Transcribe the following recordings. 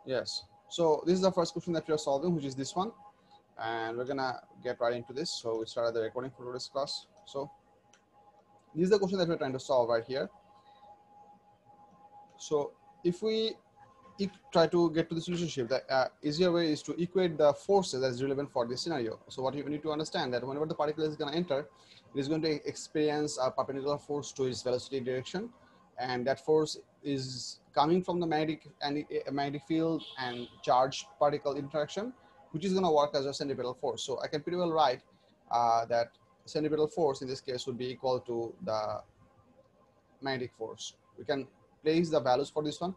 Yes. So this is the first question that we are solving, which is this one. And we're gonna get right into this. So we started the recording for today's class. So this is the question that we're trying to solve right here. So if we try to get to this relationship, the easier way is to equate the forces that is relevant for this scenario. So what you need to understand that whenever the particle is going to enter, it is going to experience a perpendicular force to its velocity direction, and that force is coming from the magnetic field and charged particle interaction, which is going to work as a centripetal force. So I can pretty well write that centripetal force in this case would be equal to the magnetic force. We can place the values for this one.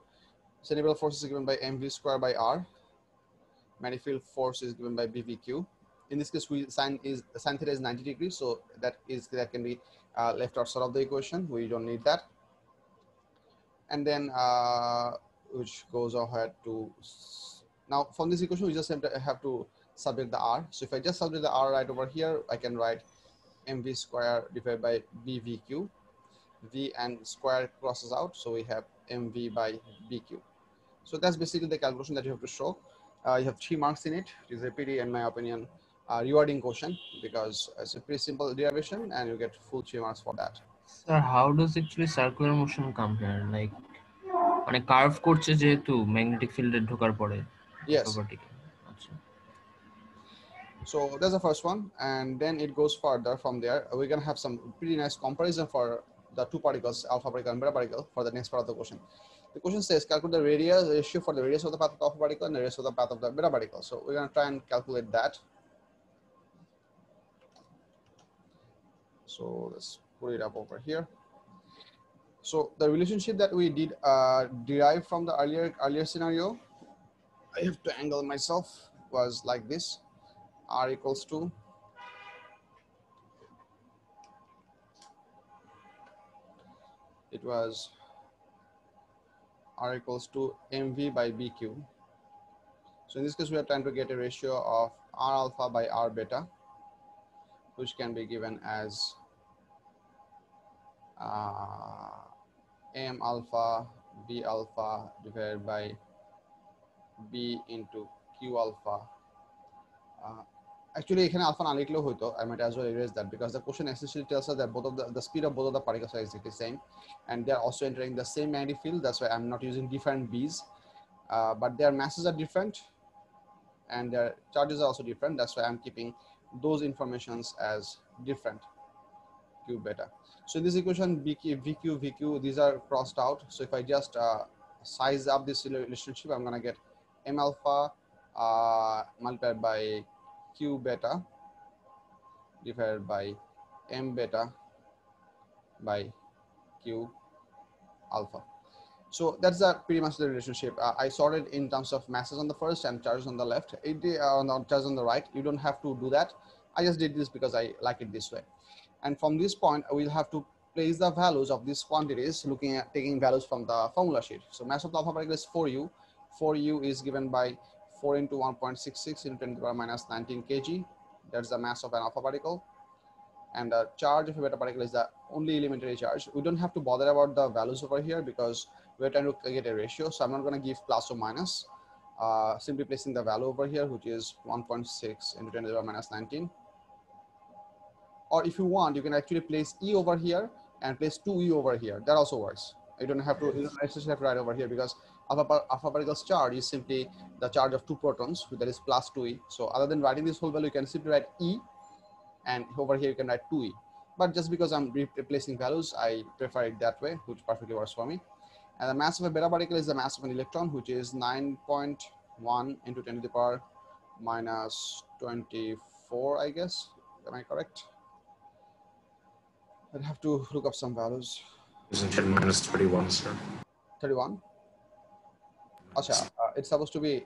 Centripetal force is given by mv square by r. Magnetic field force is given by bvq. In this case, sin theta is 90 degrees, so that can be left outside of the equation. We don't need that. And then which goes ahead to now from this equation we just have to subtract the r. So if I just subtract the r right over here, I can write mv square divided by bvq. V and square crosses out, so we have mv by bq. So that's basically the calculation that you have to show. You have 3 marks in it. It is a pretty, in my opinion, rewarding question because it's a pretty simple derivation and you get full 3 marks for that. Sir, how does actually circular motion come here? Like, মানে curve করছে যেহেতু magnetic ফিল্ডে ঢোকার পরে Yes. Particle আচ্ছা So that's the first one, and then it goes further from there. We're gonna have some pretty nice comparison for the two particles, alpha particle and beta particle, for the next part of the question. The question says calculate the radius ratio for the radius of the path of the alpha particle and the radius of the path of the beta particle. So we're gonna try and calculate that. So let's put it up over here. So the relationship that we did derive from the earlier scenario, I have to angle myself, was like this: r equals to it was r equals to mv by bq. So in this case, we are trying to get a ratio of r alpha by r beta, which can be given as m alpha b alpha divided by b into q alpha. Actually, এখানে alpha না লিখলেও হতো. I might as well erase that because the question essentially tells us that both of the speed of both of the particles are exactly the same, and they are also entering the same magnetic field. That's why I'm not using different b's, but their masses are different and their charges are also different. That's why I'm keeping those informations as different, q beta. So in this equation, vq, these are crossed out. So if I just size up this relationship, I'm going to get m alpha multiplied by q beta divided by m beta by q alpha. So that's pretty much the relationship. I sorted in terms of masses on the first and charges on the left. On the charges on the right, you don't have to do that. I just did this because I like it this way. And from this point, we'll have to place the values of these quantities, looking at taking values from the formula sheet. So mass of the alpha particle is 4u. 4u is given by 4 into 1.66 into 10 to the power minus 19 kg. That's the mass of an alpha particle. And the charge of a beta particle is the only elementary charge. We don't have to bother about the values over here because we're trying to get a ratio. So I'm not going to give plus or minus. Simply placing the value over here, which is 1.6 into 10 to the power minus 19. Or if you want, you can actually place E over here and place 2E over here. That also works. You don't have to, you don't necessarily have to write over here because alpha particle's charge is simply the charge of 2 protons, that is plus 2E. So other than writing this whole value, you can simply write E, and over here you can write 2E. But just because I'm replacing values, I prefer it that way, which perfectly works for me. And the mass of a beta particle is the mass of an electron, which is 9.1 into 10 to the power minus 24, I guess. Am I correct? I'd have to look up some values. Isn't 10 minus 31, sir? 31? Acha, it's supposed to be,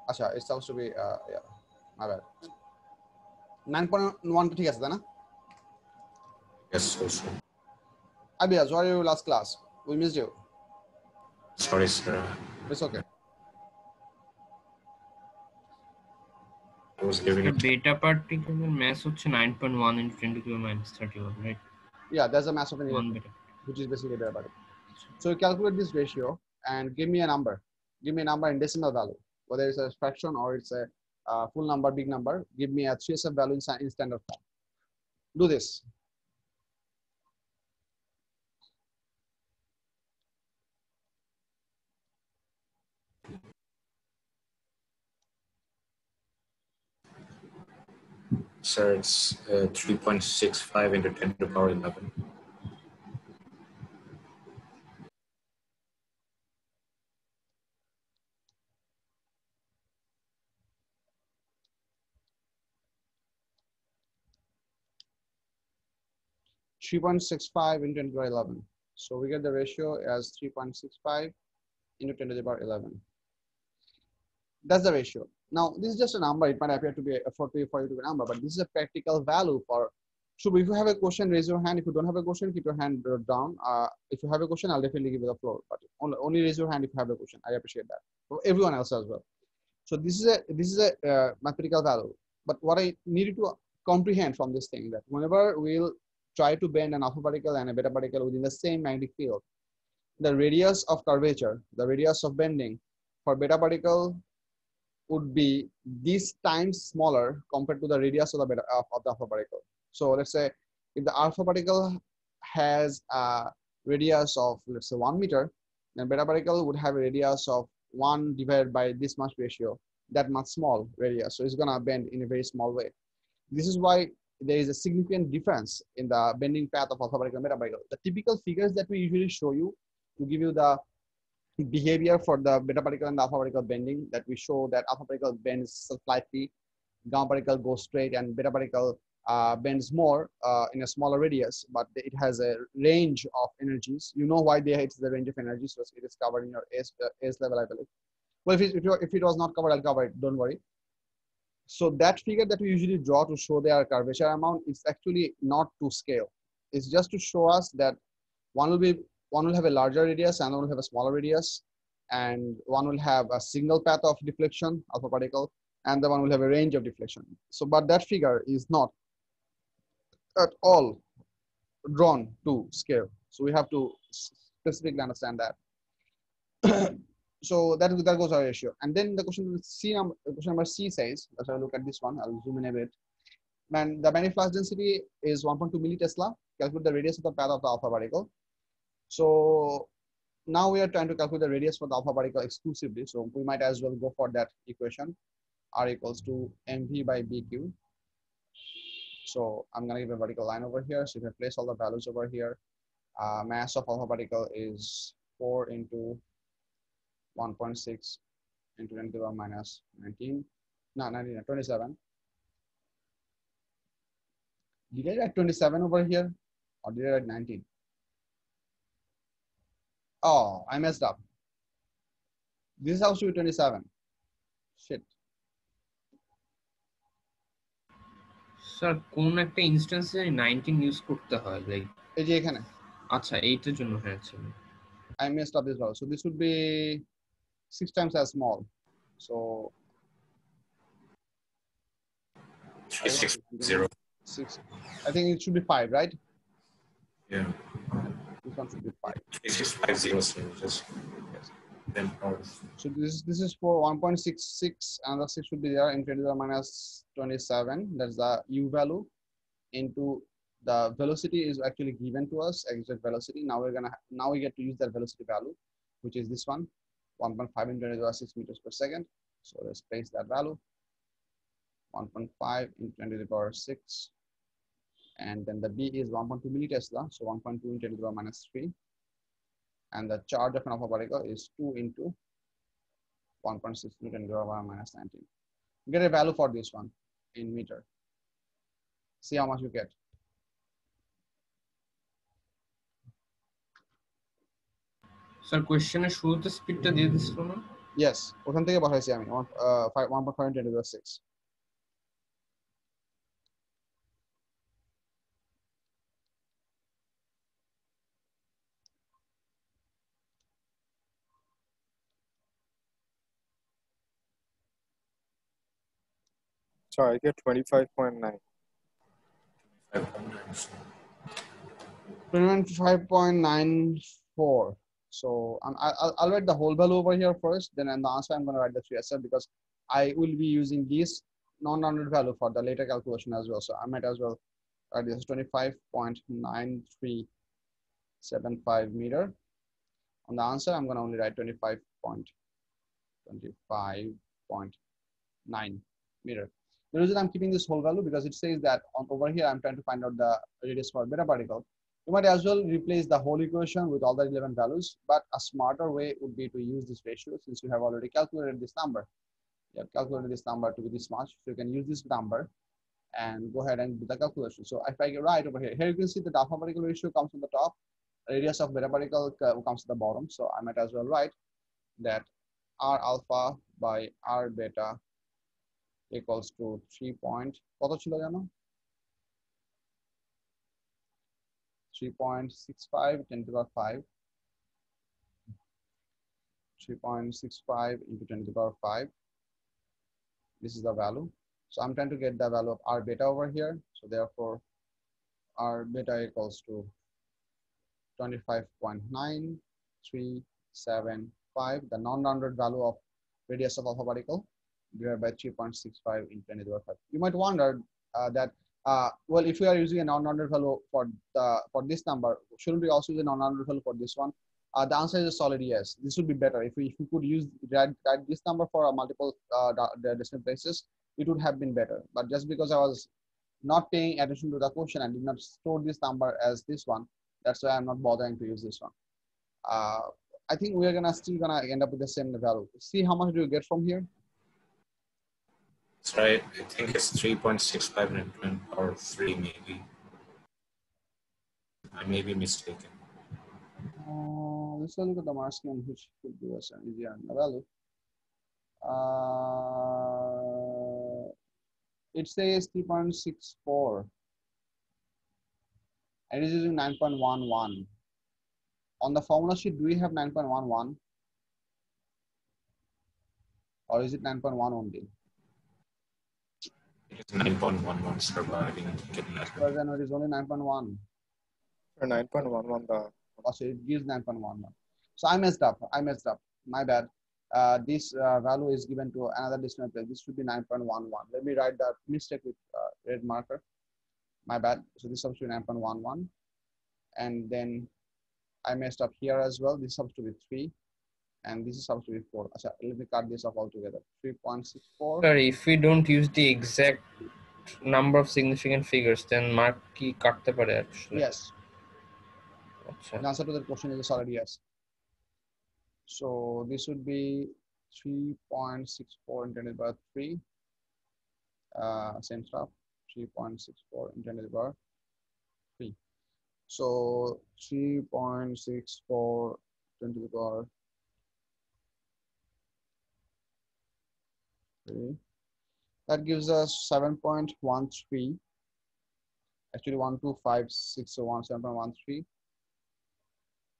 yeah, my bad. 9.1 ঠিক আছে তাই না? Yes, so, sir. Abiaz, where are you last class? We missed you. Sorry, sir. It's okay. I was giving it. বেটা পার্টিকেলের mass হচ্ছে 9.1 into 10 to the power minus 31, right? Yeah, that's the mass of an One electron, beta. which is basically a beta particle. So you calculate this ratio and give me a number. Give me a number in decimal value, whether it's a fraction or it's a full number, big number. Give me a 3SF value in standard form. Do this. Sir, it's 3.65 into 10 to the power 11. Three 3.65 into 10 to the power 11. So we get the ratio as 3.65 into 10 to the power 11. That's the ratio. Now, this is just a number. It might appear to be for you to be a number, but this is a practical value for. So if you have a question, raise your hand. If you don't have a question, keep your hand down. If you have a question, I'll definitely give you the floor. But only raise your hand if you have a question. I appreciate that. For everyone else as well. So this is a mathematical value. But what I needed to comprehend from this thing that whenever we'll try to bend an alpha particle and a beta particle within the same magnetic field, the radius of curvature, the radius of bending for beta particle would be these times smaller compared to the radius of the beta of the alpha particle. So let's say if the alpha particle has a radius of, let's say, 1 meter, then beta particle would have a radius of 1 divided by this much ratio, that much small radius. So it's gonna bend in a very small way. This is why there is a significant difference in the bending path of alpha particle and beta particle. The typical figures that we usually show you to give you the behavior for the beta particle and the alpha particle bending, that we show that alpha particle bends slightly, gamma particle goes straight, and beta particle bends more in a smaller radius, but it has a range of energies. You know why it's the range of energies, so it is covered in your S level, I believe. Well, if it was not covered, I'll cover it, don't worry. So that figure that we usually draw to show their curvature amount is actually not to scale. It's just to show us that one will have a larger radius and one will have a smaller radius, and one will have a single path of deflection, alpha particle, and the one will have a range of deflection. So, but that figure is not at all drawn to scale. So we have to specifically understand that. So that goes our ratio. And then the question number C says, let's have a look at this one. I'll zoom in a bit. The magnetic flux density is 1.2 millitesla. Calculate the radius of the path of the alpha particle. So now we are trying to calculate the radius for the alpha particle exclusively. So we might as well go for that equation. R equals to mv by bq. So I'm going to give a vertical line over here. So if I place all the values over here, mass of alpha particle is 4 into 1.6 into 10 to the power minus 19. No, 19, 27. Did I write 27 over here? Or did I write 19? Oh, I messed up. This is supposed to be 27. Shit. Sir কোন একটা ইনস্ট্যান্সে 19 use করতে হয়, like এই যে এখানে আচ্ছা এইটার জন্য হ্যাঁ ছিল। I messed up this value. So this would be 6 times as small. So 360. 6. I think it should be 5, right? Yeah. This one should be 5. 3650, sir. Just yes. 10 powers. So this is for 1.66, and the 6 should be there in 10 to the minus 27. That's the u value into the velocity is actually given to us, exact velocity. Now we get to use that velocity value, which is this one, 1.5 into 10 to the 6 meters per second. So let's place that value, 1.5 into 10 to the power 6. And then the B is 1.2 millitesla, so 1.2 into 10 to the power minus 3. And the charge of an alpha particle is 2 into 1.6 into 10 to the power minus 19. Get a value for this one in meter. See how much you get. Sir কোশ্চেনের শুরুতে স্পিডটা দিয়ে দিছিল না? Yes, ওখান থেকে বসাইছি আমি 1.5 into 10 to the 6. So I get 25.9. 5.9. 25.94. So I'll write the whole value over here first, then in the answer I'm going to write the 3SF because I will be using this non-rounded value for the later calculation as well. So I might as well write this 25.9375 meter. On the answer, I'm going to only write 25.9 meter. The reason I'm keeping this whole value because it says that over here I'm trying to find out the radius for beta particle. You might as well replace the whole equation with all the relevant values, but a smarter way would be to use this ratio since you have already calculated this number. You have calculated this number to be this much, so you can use this number and go ahead and do the calculation. So if I get right over here, you can see that the alpha particle ratio comes on the top, radius of beta particle comes to the bottom. So I might as well write that R alpha by R beta equals to 3 point, কত ছিল জানো? 3.65 10 to the power 5. 3.65 into 10 to the power 5. This is the value. So I'm trying to get the value of R beta over here. So therefore, R beta equals to 25.9375, the non-rounded value of radius of alpha particle, divided by 3.65 in 10 to the power 5. You might wonder that, well, if we are using a non-rounded value for this number, shouldn't we also use a non-rounded value for this one? The answer is a solid yes. This would be better if we could use write this number for multiple decimal places. It would have been better. But just because I was not paying attention to the question and did not store this number as this one, that's why I'm not bothering to use this one. I think we're still gonna end up with the same value. See how much do you get from here? That's right. I think it's 3.65 into 10 power 3 maybe. I may be mistaken. Let's look at the marking which could give us an easier value. It says 3.64 and it is using 9.11. On the formula sheet, do we have 9.11 or is it 9.1 only? It is 9.11, sir, but I didn't get that. But then it is only 9.1. 9.11 the So it gives 9.11. So I messed up. My bad. This value is given to another decimal place. This should be 9.11. Let me write that mistake with red marker. My bad. So this comes to 9.11. And then I messed up here as well. This is supposed to be 3. And this is supposed to be 4. Achha, let me cut this off altogether. 3.64. Sorry, if we don't use the exact number of significant figures, then mark কি কাটতে পারে actually? Yes. The answer to that question is a solid yes. So this would be 3.64 into 10 to the power 3. Same stuff. 3.64 into 10 to the power 3. So 3.64 10 to the power 3. That gives us 7.13. Actually 12561 7.13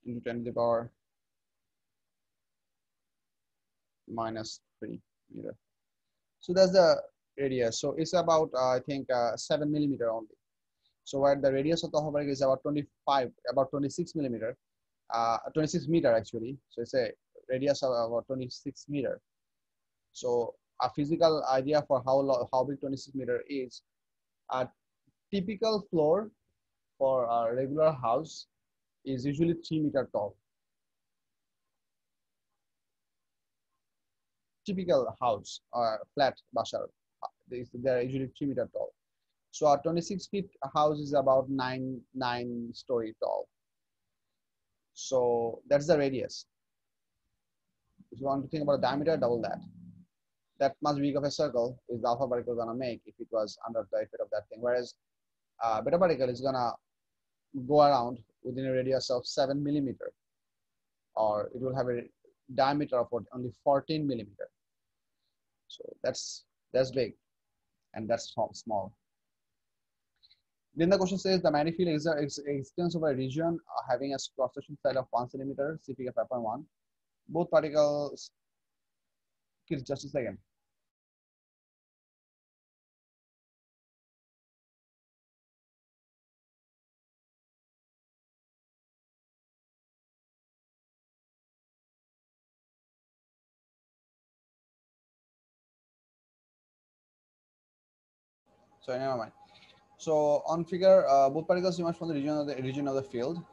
into 10 to the power minus 3 meter. So that's the radius. So it's about I think 7 millimeter only. So where the radius of the alpha particle is about 26 millimeter, 26 meter actually. So it's a radius of about 26 meter. So a physical idea for how big 26 meter is. A typical floor for a regular house is usually 3 meter tall. Typical house flat bashar, they are usually 3 meter tall. So our 26 feet house is about 9 story tall. So that's the radius. If you want to think about the diameter, double that. That much big of a circle is the alpha particle gonna make if it was under the effect of that thing. Whereas beta particle is gonna go around within a radius of 7 millimeter, or it will have a diameter of only 14 millimeter. So that's big and that's small. Then the question says the magnetic field extends over a region having a cross-section side of 1 centimeter, CP of 5.1. Both particles, just a second. So never mind. So on figure, both particles emerge from the region of the field.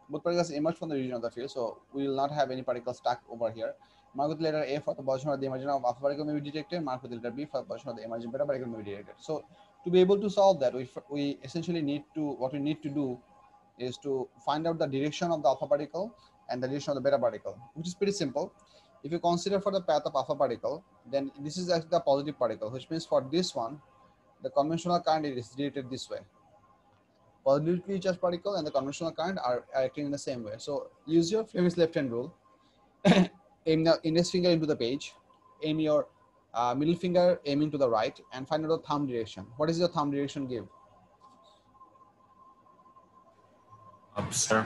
Both particles emerge from the region of the field, so we will not have any particles stuck over here. Mark with the letter A for the position of the emergence of alpha particle may be detected. Mark with the letter B for the position of the emerging beta particle may be detected. So to be able to solve that, we essentially need to, what we need to do is to find out the direction of the alpha particle and the direction of the beta particle, which is pretty simple. If you consider for the path of alpha particle, then this is actually the positive particle, which means for this one, the conventional current is directed this way. Positively charged particle and the conventional current are acting in the same way. So use your famous left hand rule. Aim the index finger into the page, aim your middle finger aiming to the right, and find out the thumb direction. What is your thumb direction give? Up, sir.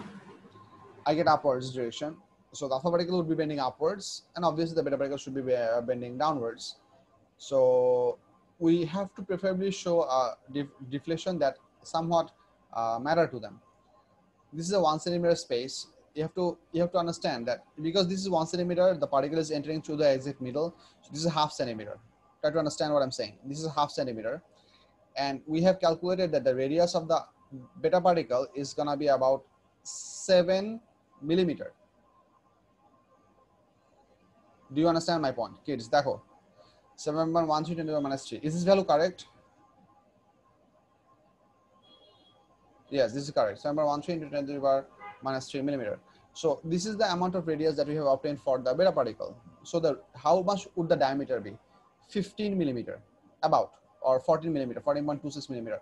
I get upwards direction. So the alpha particle would be bending upwards, and obviously the beta particle should be bending downwards. So we have to preferably show a deflection that somewhat matter to them. This is a 1 centimeter space. You have to understand that because this is 1 centimeter, the particle is entering through the exact middle. So this is half centimeter. Try to understand what I'm saying. This is half centimeter, and we have calculated that the radius of the beta particle is gonna be about 7 millimeter. Do you understand my point, kids? Dekho, 7.13 10 to the minus 3. Is this value correct? Yes, this is correct. 7.13 into 10 to the power minus 3 millimeter. So this is the amount of radius that we have obtained for the beta particle. So how much would the diameter be? 15 millimeter, about, or 14 millimeter, 14.26 millimeter.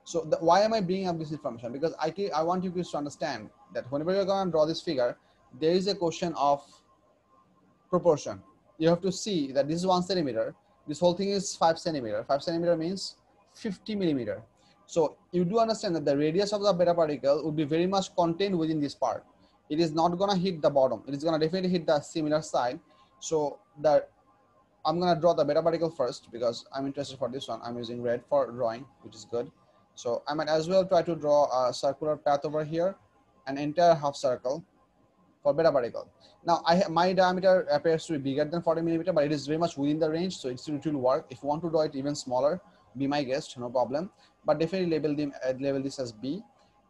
So why am I bringing up this information? Because I want you guys to understand that whenever you're going to draw this figure, there is a question of proportion. You have to see that this is 1 centimeter. This whole thing is 5 centimeter. 5 centimeter means 50 millimeter. So you do understand that the radius of the beta particle would be very much contained within this part. It is not gonna hit the bottom. It is gonna definitely hit the similar side. So I'm gonna draw the beta particle first because I'm interested for this one. I'm using red for drawing, which is good. So I might as well try to draw a circular path over here, an entire half circle for beta particle. Now my diameter appears to be bigger than 40 millimeter, but it is very much within the range, so it will work. If you want to draw it even smaller, be my guest, no problem. But definitely label this as B.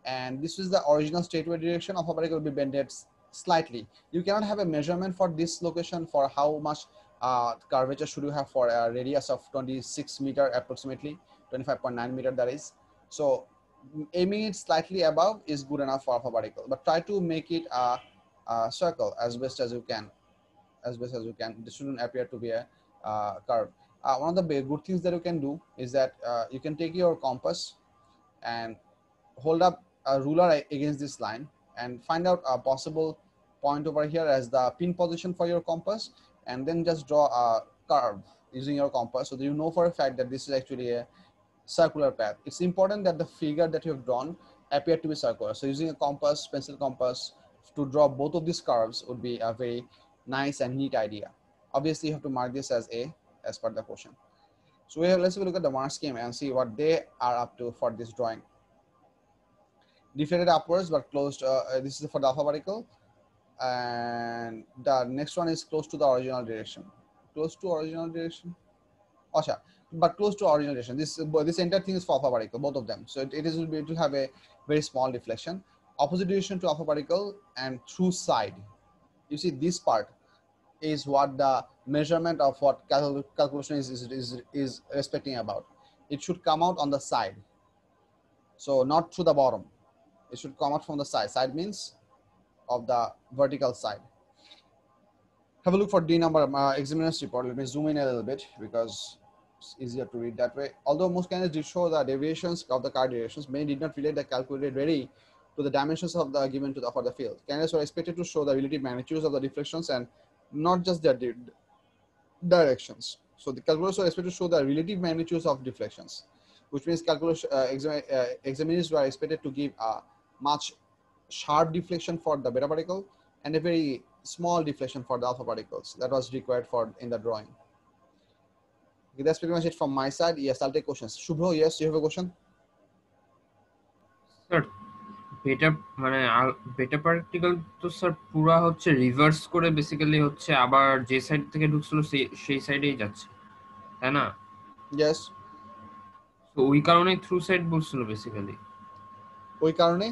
And this is the original stateway direction of a particle will be bended slightly. You cannot have a measurement for this location for how much curvature should you have for a radius of 26 meter approximately, 25.9 meter that is. So aiming it slightly above is good enough for alpha particle, but try to make it a circle as best as you can. This shouldn't appear to be a curve. One of the good things that you can do is that you can take your compass and hold up a ruler against this line and find out a possible point over here as the pin position for your compass, and then just draw a curve using your compass so that you know for a fact that this is actually a circular path. It's important that the figure that you have drawn appear to be circular. So using a compass, pencil compass, to draw both of these curves would be a very nice and neat idea. Obviously, you have to mark this as A as per the question. So let's look at the mark scheme and see what they are up to for this drawing. Deflated upwards but closed. This is for the alpha particle, and the next one is close to the original direction. Close to original direction. Asha, but close to original direction. This entire thing is for alpha particle, both of them. So it will have a very small deflection. Opposite direction to alpha particle and through side. You see this part is what the measurement of what calculation is respecting about. It should come out on the side. So not through the bottom. It should come out from the side. Side means of the vertical side. Have a look for D number examiner's report. Let me zoom in a little bit because it's easier to read that way. Although most candidates did show the deviations of the card directions, many did not relate the calculated vary to the dimensions of the given for the field. Candidates were expected to show the relative magnitudes of the deflections and not just their directions. So the calculators were expected to show the relative magnitudes of deflections, which means examiners were expected to give a much sharp deflection for the beta particle and a very small deflection for the alpha particles. That was required for in the drawing. Okay, that's pretty much it from my side. Yes, I'll take questions. Shubho, yes, you have a question? Sir, beta particle তো sir পুরা হচ্ছে reverse করে basically হচ্ছে আবার যে side থেকে ঢুকছিল সেই সাইডেই যাচ্ছে, তাই না? Yes. তো ওই কারণে থ্রু সাইড বলছিল বেসিক্যালি, ওই কারণে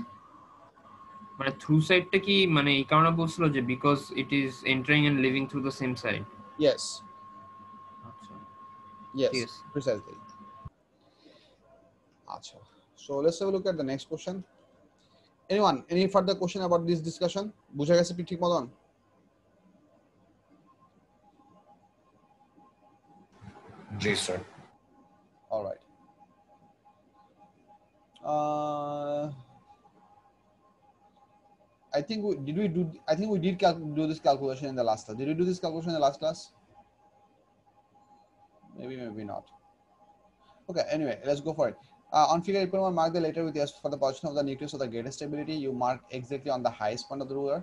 মানে থ্রু সাইডটা কি মানে এই কারণে বলছিল যে because it is entering and leaving through the same side. Yes আচ্ছা ইয়েস ঠিক আছে। প্রিসাইজলি। আচ্ছা, so let's have a look at the next question. Anyone, any further question about this discussion? বুঝা গেছে কি ঠিক মতন? Ji, sir. All right. I think we did do this calculation in the last class. Did we do this calculation in the last class? Maybe not. Okay, anyway, let's go for it. On figure 8.1, mark the letter with S for the position of the nucleus of the greatest stability. You mark exactly on the highest point of the ruler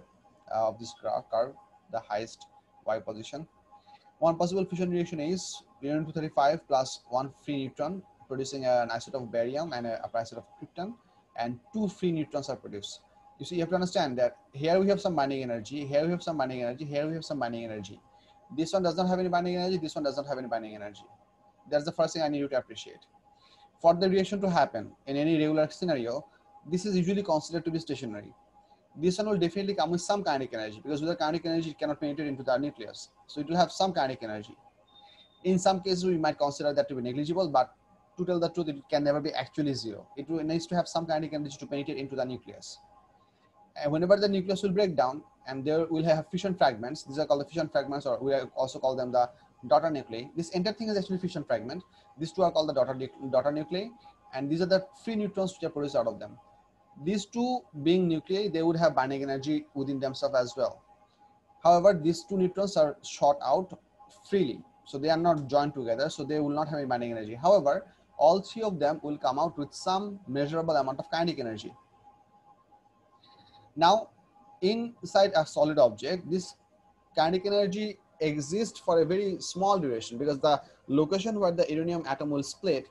of this curve, the highest Y position. One possible fission reaction is uranium-235 plus one free neutron, producing an isotope of barium and a isotope of krypton, and two free neutrons are produced. You see, you have to understand that here we have some binding energy, here we have some binding energy, here we have some binding energy. This one does not have any binding energy, this one does not have any binding energy. That's the first thing I need you to appreciate. For the reaction to happen in any regular scenario, this is usually considered to be stationary. This one will definitely come with some kinetic energy, because without kinetic energy it cannot penetrate into the nucleus. So it will have some kinetic energy. In some cases we might consider that to be negligible, but to tell the truth, it can never be actually zero. It needs to have some kinetic energy to penetrate into the nucleus. And whenever the nucleus will break down and there will have fission fragments, these are called the fission fragments, or we also call them the daughter nuclei. This entire thing is actually fission fragment. These two are called the daughter nuclei, and these are the free neutrons which are produced out of them. These two being nuclei, they would have binding energy within themselves as well. However, these two neutrons are shot out freely, so they are not joined together, so they will not have any binding energy. However, all three of them will come out with some measurable amount of kinetic energy. Now, inside a solid object, this kinetic energy exists for a very small duration, because the location where the uranium atom will split,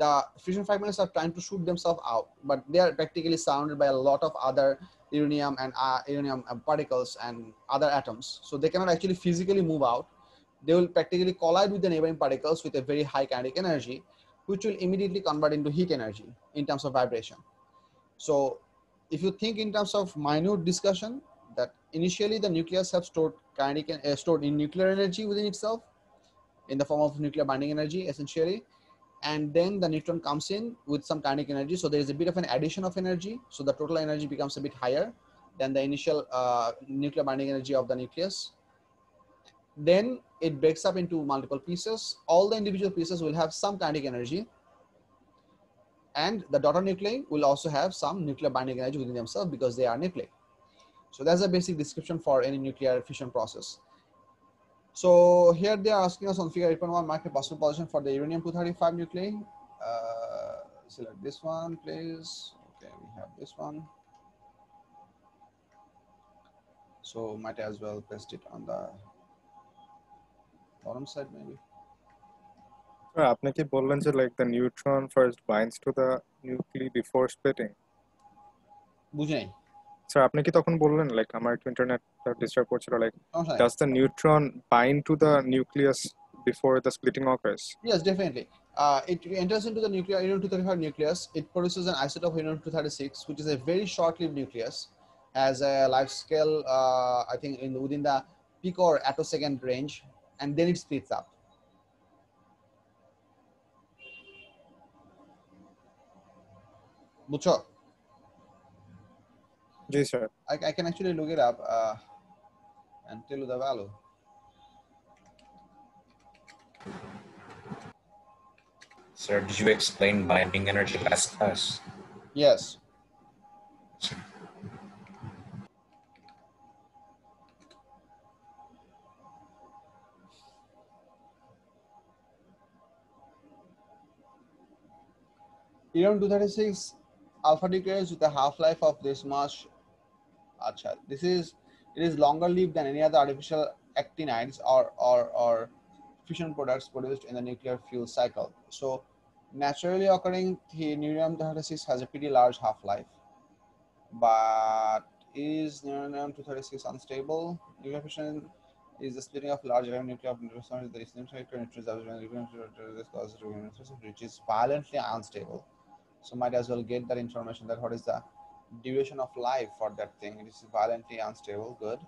the fission fragments are trying to shoot themselves out, but they are practically surrounded by a lot of other uranium and uranium particles and other atoms, so they cannot actually physically move out. They will practically collide with the neighboring particles with a very high kinetic energy, which will immediately convert into heat energy in terms of vibration. So if you think in terms of minute discussion, that initially the nucleus have stored stored in nuclear energy within itself in the form of nuclear binding energy essentially, and then the neutron comes in with some kinetic energy, so there is a bit of an addition of energy, so the total energy becomes a bit higher than the initial nuclear binding energy of the nucleus. Then it breaks up into multiple pieces. All the individual pieces will have some kinetic energy, and the daughter nuclei will also have some nuclear binding energy within themselves because they are nuclei. So that's a basic description for any nuclear fission process. So here they are asking us on figure 8.1, mark the possible position for the uranium-235 nuclei. Select this one, please. Okay, we have this one. So might as well paste it on the bottom side maybe. আপনি কি বললেন যে like the neutron first binds to the nuclei before splitting? বুঝি নাই। Sir আপনি কি তখন বললেন like আমার একটু ইন্টারনেট ডিস্টার্ব করছিল like সমস্যা নাই। does the neutron bind to the nucleus before the splitting occurs? Yes, definitely. It enters into the nuclear uranium-235 nucleus. It produces an isotope of uranium-236, which is a very short-lived nucleus, has a life scale, I think, within the pico or attosecond range, and then it splits up. বুঝছো? জি sir. I can actually look it up and tell you the value. Sir, did you explain binding energy last class? Yes. Uranium-236 alpha decays with a half-life of this much. Acha, it is longer lived than any other artificial actinides or fission products produced in the nuclear fuel cycle. So naturally occurring uranium-236 has a pretty large half-life. But is uranium-236 unstable? Nuclear fission is the splitting of large nuclei of neutrons the neutrons which is violently unstable. So might as well get that information that what is the duration of life for that thing. It is violently unstable. Good.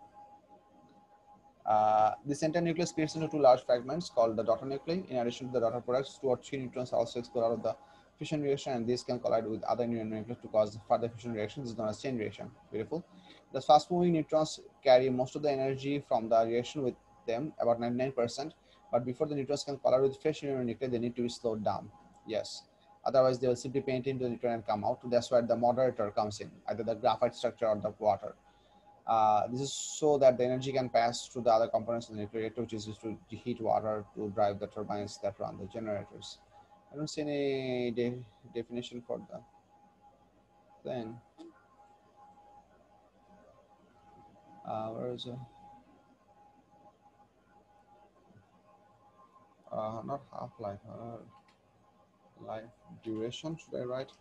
The center nucleus splits into two large fragments called the daughter nuclei. In addition to the daughter products, 2 or 3 neutrons also explode out of the fission reaction, and these can collide with other nucleus to cause further fission reaction. This is known as chain reaction. Beautiful. The fast-moving neutrons carry most of the energy from the reaction with them, about 99%. But before the neutrons can collide with fresh nuclei, they need to be slowed down. Yes. Otherwise, they will simply paint into the neutron and come out. That's where the moderator comes in, either the graphite structure or the water. This is so that the energy can pass through the other components of the nuclear reactor, which is used to heat water to drive the turbines that run the generators. I don't see any definition for the thing. Where is it? Not half-life, life duration, should I write?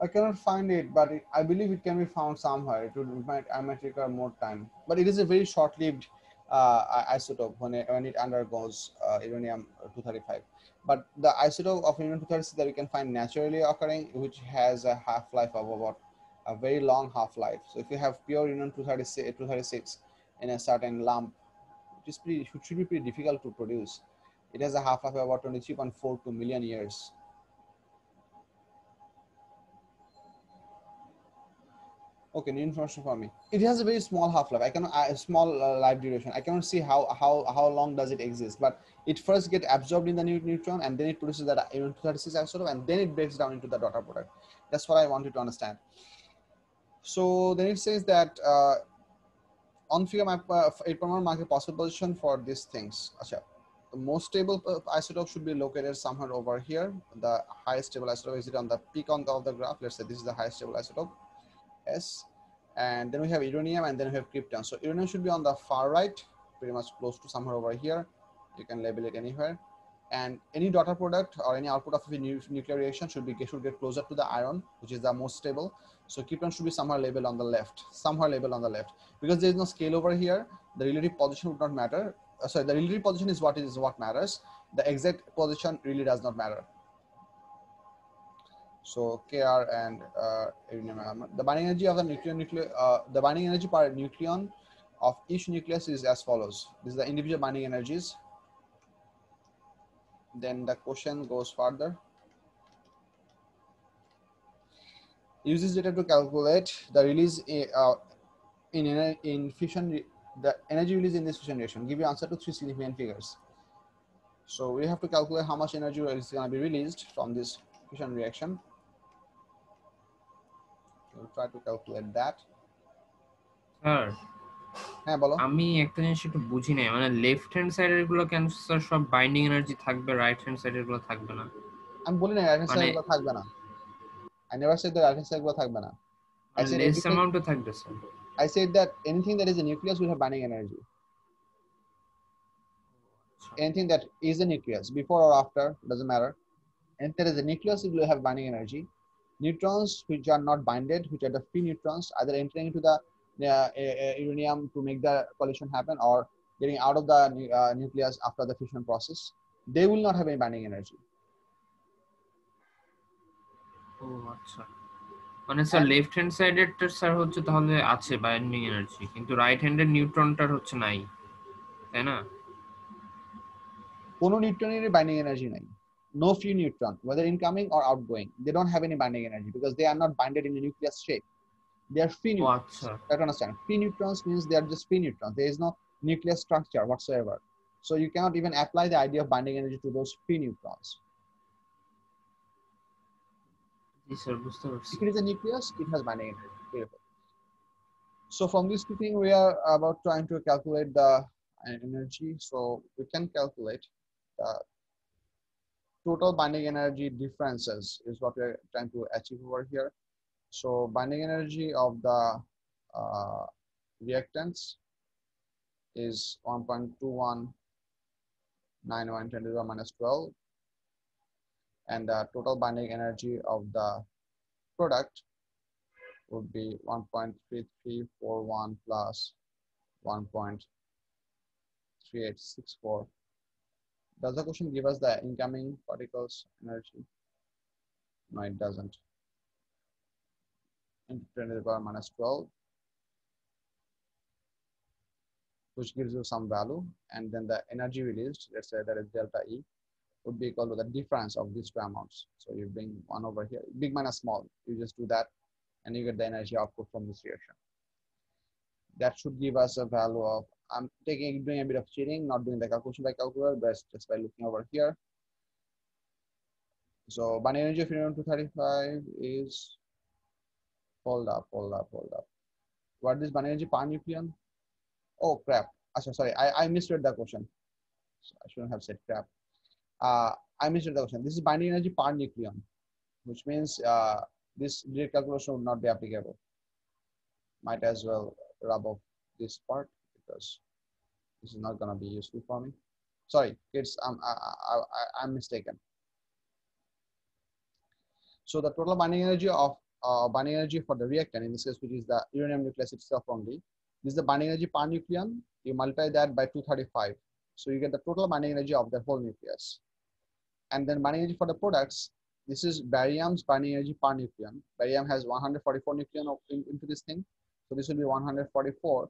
I cannot find it, but I believe it can be found somewhere. I might require more time, but it is a very short-lived isotope when it undergoes uranium 235. But the isotope of uranium 236 that we can find naturally occurring, which has a half-life of about a very long half-life. So if you have pure uranium 236 in a certain lump, it should be pretty difficult to produce. It has a half-life of about 23.42 million years. Okay, new information for me. It has a very small half-life. I cannot small life duration. I cannot see how long does it exist. But it first get absorbed in the neutron, and then it produces that uranium 236 isotope, and then it breaks down into the daughter product. That's what I wanted to understand. So then it says that on figure map 8.1 mark a possible position for these things. Achha. The most stable isotope should be located somewhere over here. The highest stable isotope is it on the peak of the graph. Let's say this is the highest stable isotope. S, and then we have uranium, and then we have krypton. So uranium should be on the far right, pretty much close to somewhere over here. You can label it anywhere, and any daughter product or any output of a nuclear reaction should get closer to the iron, which is the most stable. So krypton should be somewhere labeled on the left, because there is no scale over here. The relative position would not matter. Sorry, the relative position is what matters. The exact position really does not matter. So Kr and uranium element. The binding energy of the the binding energy per nucleon of each nucleus is as follows. This is the individual binding energies. Then the question goes further. Use this data to calculate the release in fission, the energy release in this fission reaction. Give you answer to 3 significant figures. So we have to calculate how much energy is going to be released from this fission reaction. We'll try to calculate that. Sir হ্যাঁ বলো। আমি একটা জিনিস একটু বুঝি নাই, মানে left hand সাইডের গুলো কেন স্যার সব বাইন্ডিং এনার্জি থাকবে, রাইট হ্যান্ড সাইডের গুলো থাকবে না? আমি বলি না রাইট হ্যান্ড সাইড গুলো থাকবে না। I never said that right hand side গুলো থাকবে না। I said less everything. অ্যামাউন্টে থাকবে sir. I said that anything that is a nucleus will have binding energy. Anything that is a nucleus, before or after, doesn't matter. Anything that is a nucleus, it will have binding energy. Neutrons which are not binded, which are the free neutrons, either entering into the uranium to make the collision happen or getting out of the nucleus after the fission process, they will not have any binding energy. ও আচ্ছা, মানে sir left hand সাইডেরটা sir হচ্ছে তাহলে আছে binding energy, কিন্তু right হ্যান্ডের নিউট্রনটার হচ্ছে নাই, তাই না? কোনো নিউট্রনের binding energy নাই. No free neutron, whether incoming or outgoing, they don't have any binding energy because they are not binded in a nucleus shape. They are free neutrons. Try to understand. Free neutrons means they are just free neutrons. There is no nucleus structure whatsoever. So you cannot even apply the idea of binding energy to those free neutrons. G sir বুঝতে পারছি। If it is a nucleus, it has binding energy. Beautiful. So from this thing, we are about trying to calculate the energy. So we can calculate the total binding energy differences is what we're trying to achieve over here. So binding energy of the reactants is 1.2191 10 to the minus 12, and the total binding energy of the product would be 1.3341 plus 1.3864. Does the question give us the incoming particles energy? No, it doesn't. Into 10 to the power minus 12, which gives you some value, and then the energy released, let's say that is delta E, would be equal to the difference of these two amounts. So you bring one over here, big minus small, you just do that, and you get the energy output from this reaction. That should give us a value of, I'm doing a bit of cheating, not doing the calculation by calculator, but just by looking over here. So binding energy of uranium-235 is, hold up. What is binding energy per nucleon? Oh crap. Sorry, I misread the question. So I shouldn't have said crap. I misread the question. This is binding energy per nucleon, which means this direct calculation would not be applicable. Might as well rub off this part because this is not going to be useful for me. Sorry, kids, I'm mistaken. So the total binding energy of for the reactant, in this case, which is the uranium nucleus itself only, this is the binding energy per nucleon. You multiply that by 235, so you get the total binding energy of the whole nucleus. And then binding energy for the products, this is barium's binding energy per nucleon. Barium has 144 nucleon into this thing, so this will be 144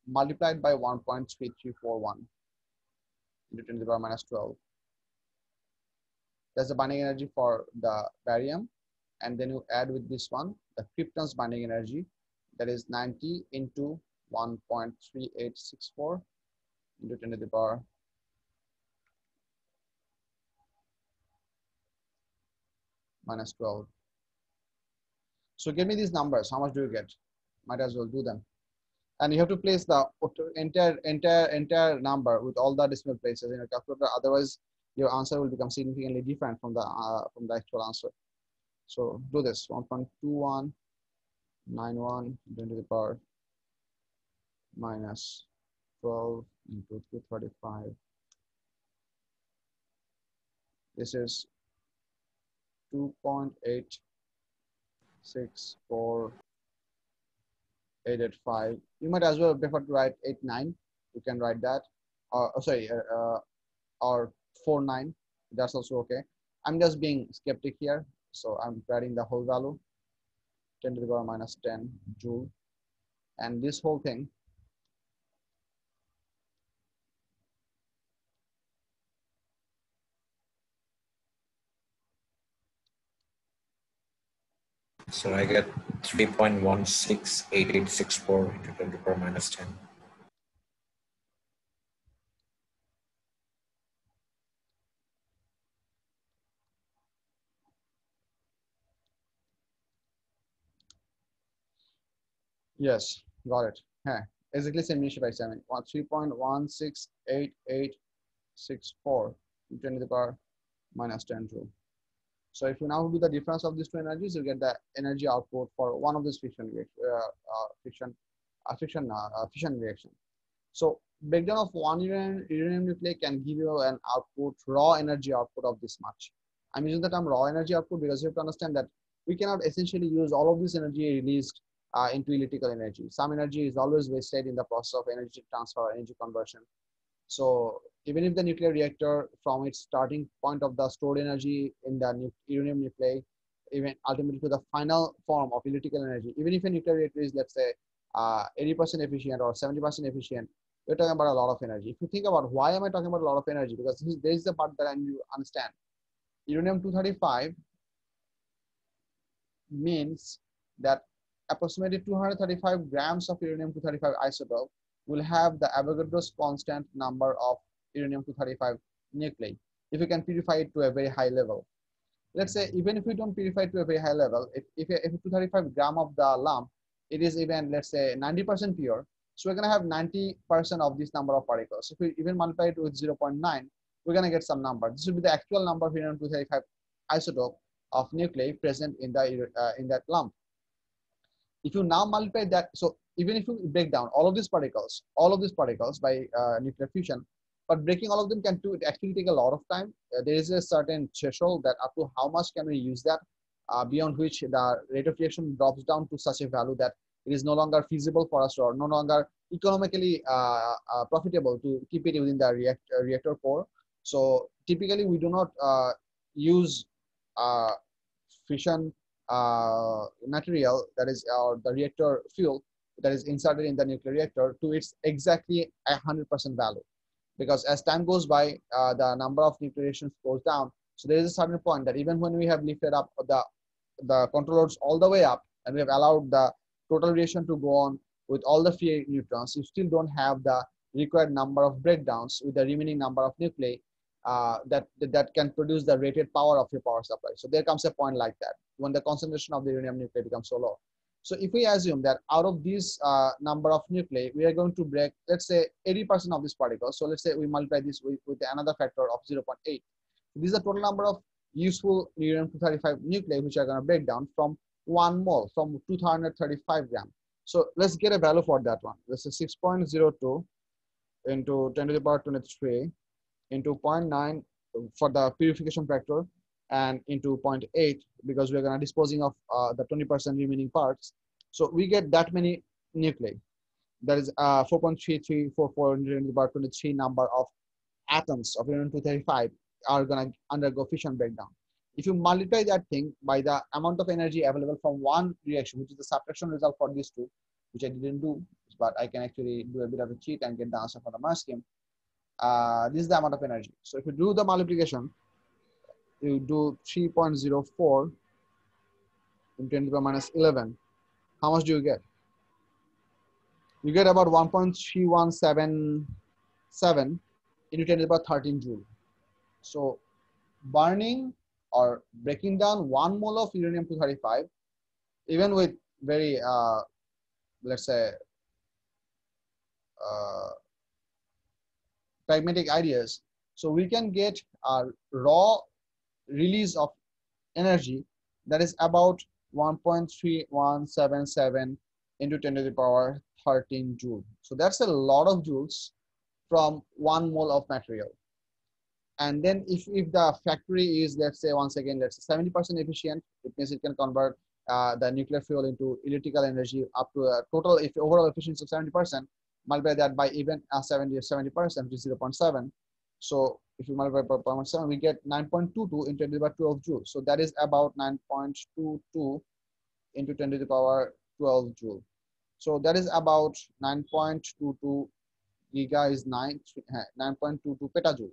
multiplied by 1.3341 into 10 to the power minus 12. That's the binding energy for the barium. And then you add with this one the krypton's binding energy, that is 90 into 1.3864 into 10 to the power minus 12. So give me these numbers. How much do you get? Might as well do them. And you have to place the entire number with all the decimal places in your calculator. Otherwise, your answer will become significantly different from the actual answer. So do this 1.2191 10 to the power minus 12 into 235. This is 2.864885. You might as well prefer to write 89. You can write that, or or 49. That's also okay. I'm just being skeptic here, so I'm writing the whole value, 10 to the power minus 10 joule, and this whole thing So I get 3.168864 into 10 to the power minus 10. Yes, got it. Yeah, exactly same issue by 7. 3.168864 10 to the power minus 10 joule. So if you now do the difference of these two energies, you get the energy output for one of these fission reaction. So breakdown of one uranium nuclei can give you an output, raw energy output of this much. I'm using the term raw energy output because you have to understand that we cannot essentially use all of this energy released into electrical energy. Some energy is always wasted in the process of energy transfer or energy conversion. So even if the nuclear reactor, from its starting point of the stored energy in the uranium nuclei, even ultimately to the final form of electrical energy, even if a nuclear reactor is, let's say, 80% efficient or 70% efficient, we're talking about a lot of energy. If you think about why am I talking about a lot of energy, because there is the part that I need to understand. Uranium-235 means that approximately 235 grams of uranium-235 isotope will have the Avogadro's constant number of uranium-235 nuclei, if you can purify it to a very high level. let's say even if we don't purify to a very high level, if 235 gram of the lump, it is even, let's say, 90% pure. So we're going to have 90% of this number of particles. If we even multiply it with 0.9, we're going to get some number. This will be the actual number of uranium-235 isotope of nuclei present in that lump. If you now multiply that, so even if you break down all of these particles by nuclear fusion, but breaking all of them can actually take a lot of time. There is a certain threshold that up to how much can we use that, beyond which the rate of reaction drops down to such a value that it is no longer feasible for us or no longer economically profitable to keep it within the reactor core. So typically we do not use fission material, that is the reactor fuel that is inserted in the nuclear reactor, to its exactly 100% value, because as time goes by, the number of nuclear reactions goes down. So there is a certain point that even when we have lifted up the control loads all the way up and we have allowed the total reaction to go on with all the free neutrons, you still don't have the required number of breakdowns with the remaining number of nuclei that can produce the rated power of your power supply. So there comes a point like that when the concentration of the uranium nuclei becomes so low. So if we assume that out of these number of nuclei, we are going to break, let's say, 80% of these particles. So let's say we multiply this with another factor of 0.8. This is the total number of useful uranium-235 nuclei which are going to break down from 1 mole, from 235 grams. So let's get a value for that one. This is 6.02 into 10 to the power 23 into 0.9 for the purification factor, and into 0.8 because we're going to disposing of the 20% remaining parts. So we get that many nuclei. That is 4.3344 into the power 23 number of atoms of uranium-235 are going to undergo fission breakdown. If you multiply that thing by the amount of energy available from one reaction, which is the subtraction result for these two, which I didn't do, but I can actually do a bit of a cheat and get the answer for the mass scheme. This is the amount of energy. So if you do the multiplication, you do 3.04 into 10 to the power minus 11. How much do you get? You get about 1.3177 into 10 to the power 13 joule. So burning or breaking down 1 mole of uranium-235, even with very, let's say, pragmatic ideas, so we can get a raw release of energy that is about 1.3177 into 10 to the power 13 joule. So that's a lot of joules from 1 mole of material. And then if the factory is, let's say, once again, let's say 70% efficient, it means it can convert the nuclear fuel into electrical energy up to a total, if overall efficiency of 70%, multiply that by even 70%, which is 0.7. So if you multiply by 0.7, we get 9.22 into 10 to the power 12 joules. So that is about 9.22 into 10 to the power 12 joule. So that is about 9.22 giga is 9.22 petajoule.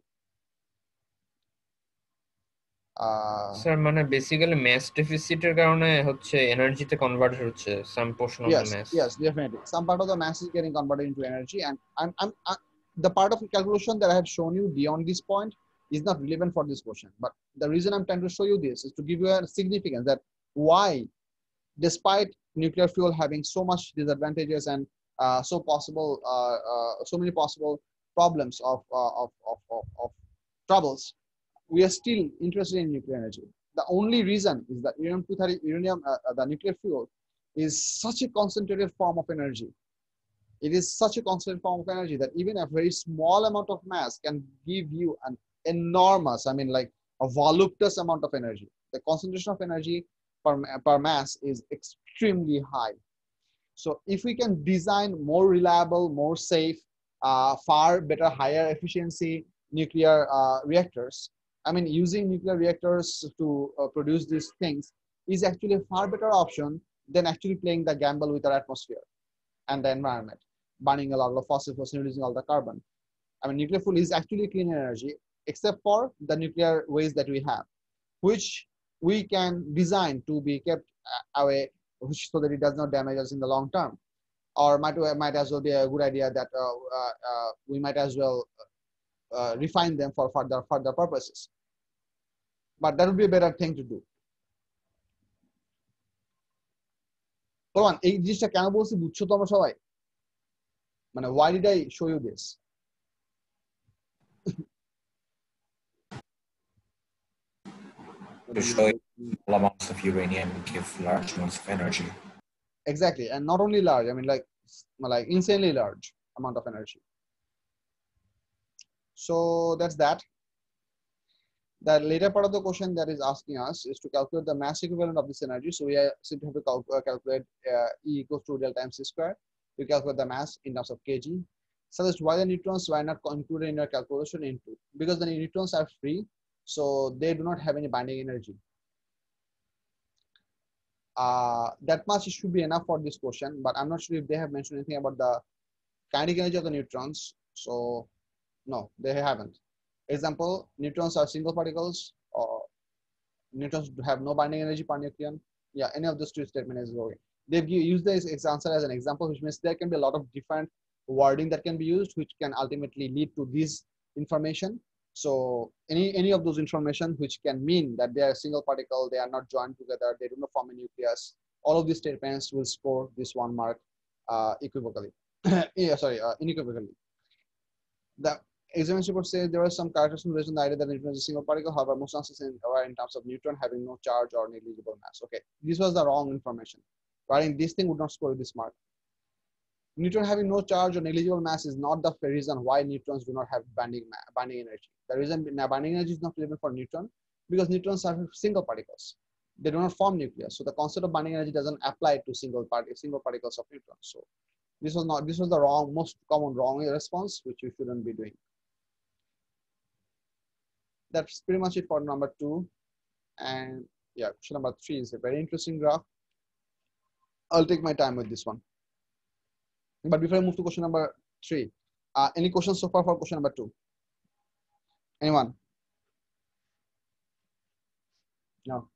Sir মানে basically mass ডেফিসিটের কারণে হচ্ছে এনার্জিতে convert হচ্ছে some portion of the mass Yes, definitely. Some part of the mass is getting converted into energy, and the part of the calculation that I have shown you beyond this point is not relevant for this question. But the reason I'm trying to show you this is to give you a significance that why, despite nuclear fuel having so much disadvantages and so many possible problems of troubles, we are still interested in nuclear energy. The only reason is that the nuclear fuel is such a concentrated form of energy. It is such a concentrated form of energy that even a very small amount of mass can give you an enormous, I mean, like a voluptuous amount of energy. The concentration of energy per mass is extremely high. So if we can design more reliable, more safe, far better, higher efficiency nuclear reactors, I mean, using nuclear reactors to produce these things is actually a far better option than actually playing the gamble with our atmosphere and the environment, burning a lot of fossil fuels and releasing all the carbon. I mean, nuclear fuel is actually clean energy, except for the nuclear waste that we have, which we can design to be kept away, so that it does not damage us in the long term. Or might as well be a good idea that we might as well refine them for further purposes. but that would be a better thing to do. Come on, এই জিনিসটা কেন বলছি বুঝছো তো আমরা সবাই? মানে why did I show you this? To show you small amounts of uranium give large amounts of energy. Exactly, and not only large, I mean like insanely large amount of energy. So that's that. The later part of the question that is asking us is to calculate the mass equivalent of this energy. So we simply have to calculate E equals to delta mc square. We calculate the mass in terms of kg. Suggest why the neutrons were not included in your calculation into, because the neutrons are free, so they do not have any binding energy. That much should be enough for this question, but I'm not sure if they have mentioned anything about the kinetic energy of the neutrons. So no, they haven't. Example, neutrons are single particles, or neutrons have no binding energy per nucleon. Yeah, any of those two statements is going. They've used this answer as an example, which means there can be a lot of different wording that can be used, which can ultimately lead to this information. So any of those information which can mean that they are a single particle, they are not joined together, they do not form a nucleus, all of these statements will score this 1 mark equivocally. Unequivocally. The examination report says there was some characteristic relation the idea that neutron is a single particle. However, most answers are in terms of neutron having no charge or negligible mass. Okay, this was the wrong information. Writing this thing would not score this mark. Neutron having no charge or negligible mass is not the reason why neutrons do not have binding energy. The reason binding energy is not relevant for neutron because neutrons are single particles. They do not form nucleus. So the concept of binding energy doesn't apply to single particles of neutrons. So this was the most common wrong response, which you shouldn't be doing. That's pretty much it for number 2. And yeah, question number 3 is a very interesting graph. I'll take my time with this one. But before I move to question number 3, any questions so far for question number 2? Anyone? No.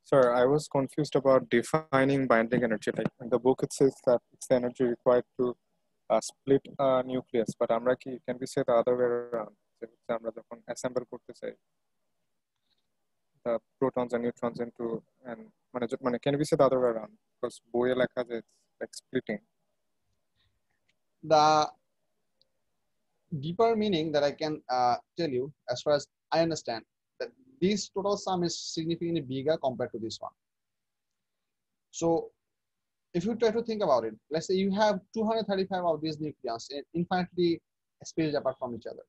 Sir, I was confused about defining binding energy. Like in the book, it says that it's the energy required to split a nucleus, but it can be said the other way around. Assemble the protons and neutrons into, and can be said the other way around, because boye lekha je it's like splitting. The deeper meaning that I can tell you, as far as I understand, that this total sum is significantly bigger compared to this one. So if you try to think about it, let's say you have 235 of these nucleons infinitely spaced apart from each other.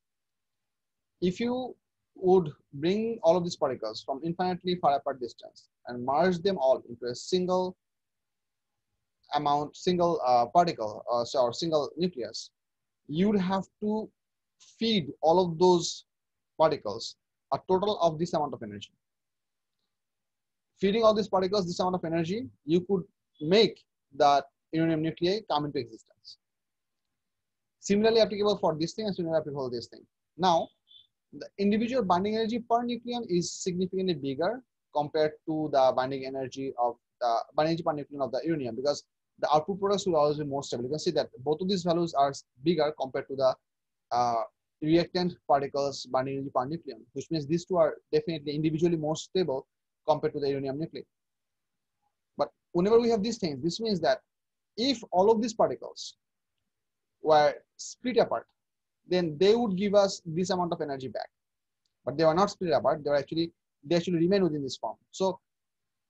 If you would bring all of these particles from infinitely far apart distance and merge them all into a single particle or single nucleus, you would have to feed all of those particles a total of this amount of energy. Feeding all these particles this amount of energy, you could make the uranium nuclei come into existence. Similarly applicable for this thing and similarly applicable for this thing. Now, the individual binding energy per nucleon is significantly bigger compared to the binding energy per nucleon of the uranium, because the output products will always be more stable. You can see that both of these values are bigger compared to the reactant particles binding energy per nucleon, which means these two are definitely individually more stable compared to the uranium nuclei. But whenever we have these things, this means that if all of these particles were split apart, then they would give us this amount of energy back. But they were not split apart, they actually remain within this form. So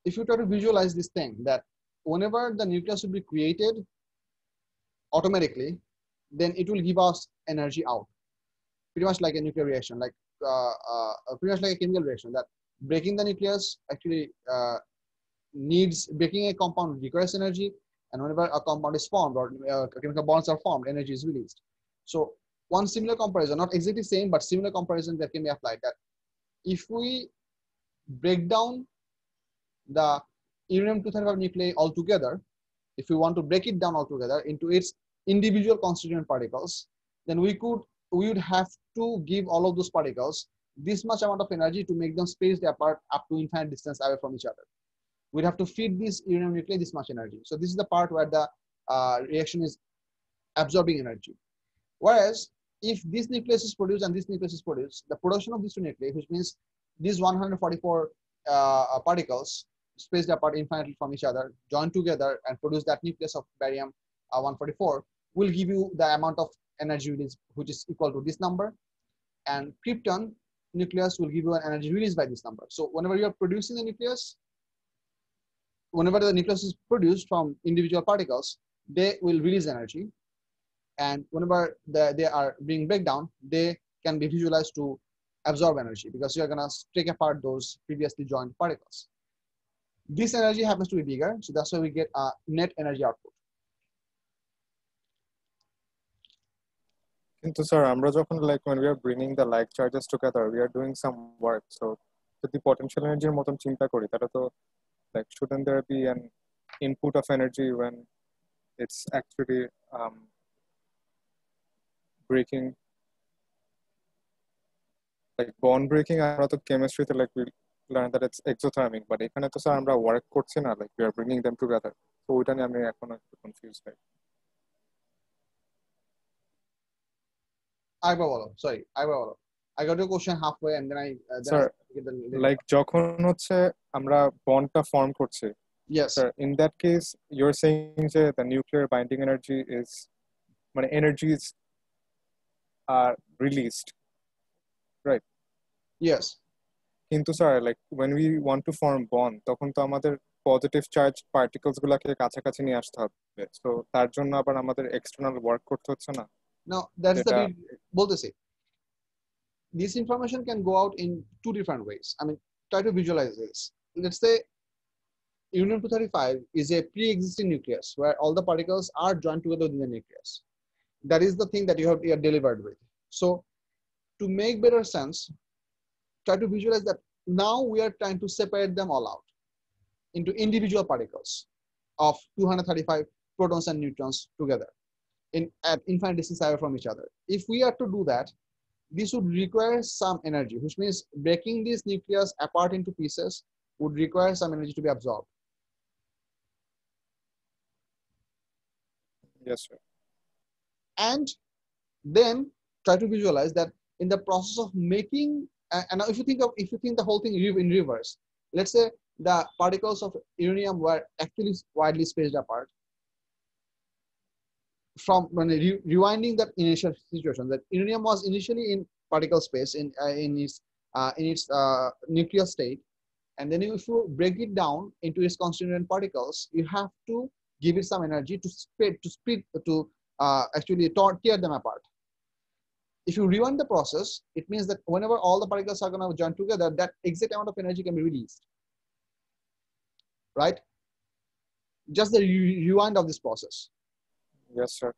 if you try to visualize this thing, that whenever the nucleus will be created automatically, then it will give us energy out. Pretty much like a nuclear reaction, like pretty much like a chemical reaction, that breaking the nucleus actually breaking a compound requires energy, and whenever a compound is formed or chemical bonds are formed, energy is released. So one similar comparison, not exactly same, but similar comparison that can be applied, that if we break down the uranium-235 nuclei altogether, if we want to break it down altogether into its individual constituent particles, then we would have to give all of those particles this much amount of energy to make them spaced apart up to infinite distance away from each other. We'd have to feed this uranium nuclei this much energy. So this is the part where the reaction is absorbing energy. Whereas if this nucleus is produced and this nucleus is produced, the production of these two nuclei, which means these 144 particles spaced apart infinitely from each other join together and produce that nucleus of barium 144 will give you the amount of energy release which is equal to this number, and krypton nucleus will give you an energy released by this number. So whenever you are producing a nucleus, whenever the nucleus is produced from individual particles, they will release energy, and whenever they are being breakdown, they can be visualized to absorb energy because you are going to take apart those previously joined particles. This energy happens to be bigger, so that's why we get a net energy output. কিন্তু sir আমরা যখন like when we are bringing the like charges together we are doing some work, so যদি potential energy এর মতন চিন্তা করি তাহলে তো like shouldn't there be an input of energy when it's actually breaking, like bond breaking? আমরা তো chemistry-তে like we learn that it's exothermic, but এখানে তো স্যার আমরা work করছি না, like we are bringing them together, so ওইটা নিয়ে আমি এখনো একটু confused হয়। Sorry, I got your question halfway and then I Sir, get the like যখন হচ্ছে আমরা বন্ডটা ফর্ম করছি, yes sir, in that case you're saying যে the nuclear binding energy is মানে energies are released, right? yes কিন্তু sir like when we want to form bond তখন তো আমাদের পজিটিভ চার্জ পার্টিকেলস গুলাকে কাছাকাছি নিয়ে আসতে হবে, সো তার জন্য আবার আমাদের এক্সটার্নাল ওয়ার্ক করতে হচ্ছে না? now that's the Data- both say this information can go out in two different ways. I mean, try to visualize this. Let's say uranium 235 is a pre-existing nucleus where all the particles are joined together within the nucleus. That is the thing that you are delivered with. So to make better sense, try to visualize that now we are trying to separate them all out into individual particles of 235 protons and neutrons together at infinite distance away from each other. If we are to do that, this would require some energy, which means breaking this nucleus apart into pieces would require some energy to be absorbed. Yes, sir. And then try to visualize that in the process of making, and now if you think the whole thing in reverse, let's say the particles of uranium were actually widely spaced apart. From when rewinding that initial situation, that uranium was initially in particle space in its nuclear state, and then if you break it down into its constituent particles, you have to give it some energy to actually tear them apart. If you rewind the process, it means that whenever all the particles are going to join together, that exact amount of energy can be released, right? Just the rewind of this process. Yes, sir.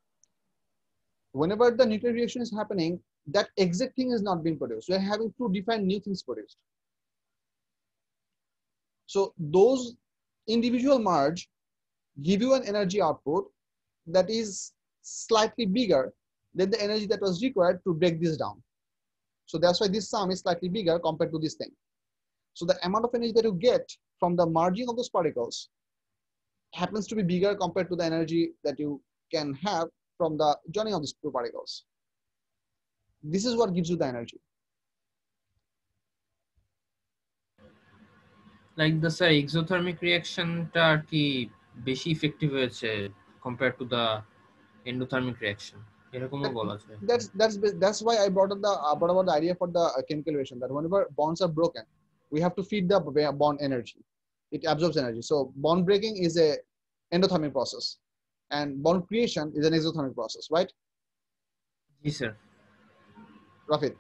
Whenever the nuclear reaction is happening, that exact thing is not being produced. We're having two different new things produced. So those individual merge give you an energy output that is slightly bigger than the energy that was required to break this down. So that's why this sum is slightly bigger compared to this thing. So the amount of energy that you get from the merging of those particles happens to be bigger compared to the energy that you can have from the joining of these two particles. This is what gives you the energy. Like the say exothermic reaction টা আর কি বেশি effective হয়েছে compared to the endothermic reaction, এরকমও বলা যায়। That's why I brought about the idea for the chemical reaction, that whenever bonds are broken, we have to feed the bond energy. It absorbs energy. So bond breaking is a endothermic process, and bond creation is an exothermic process, right? G sir. Rafid?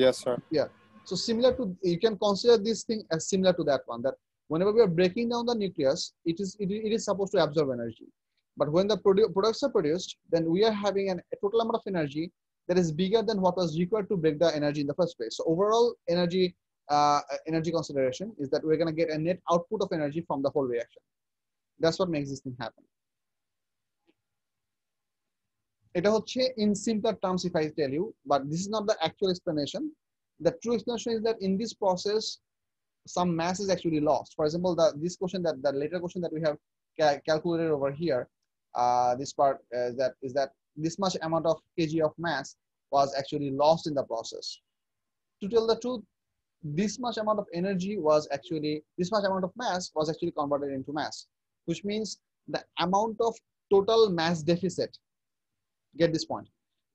Yes, sir. Yeah. So similar to, you can consider this thing as similar to that one, that whenever we are breaking down the nucleus, it is supposed to absorb energy. But when the products are produced, then we are having a total amount of energy that is bigger than what was required to break the energy in the first place. So overall energy consideration is that we're going to get a net output of energy from the whole reaction. That's what makes this thing happen. এটা হচ্ছে in simpler terms if I tell you, but this is not the actual explanation. The true explanation is that in this process, some mass is actually lost. For example, the later question that we have calculated over here, this part is that this much amount of kg of mass was actually lost in the process. To tell the truth, this much amount of energy was actually, this much amount of mass was actually converted into mass, which means the amount of total mass deficit, get this point,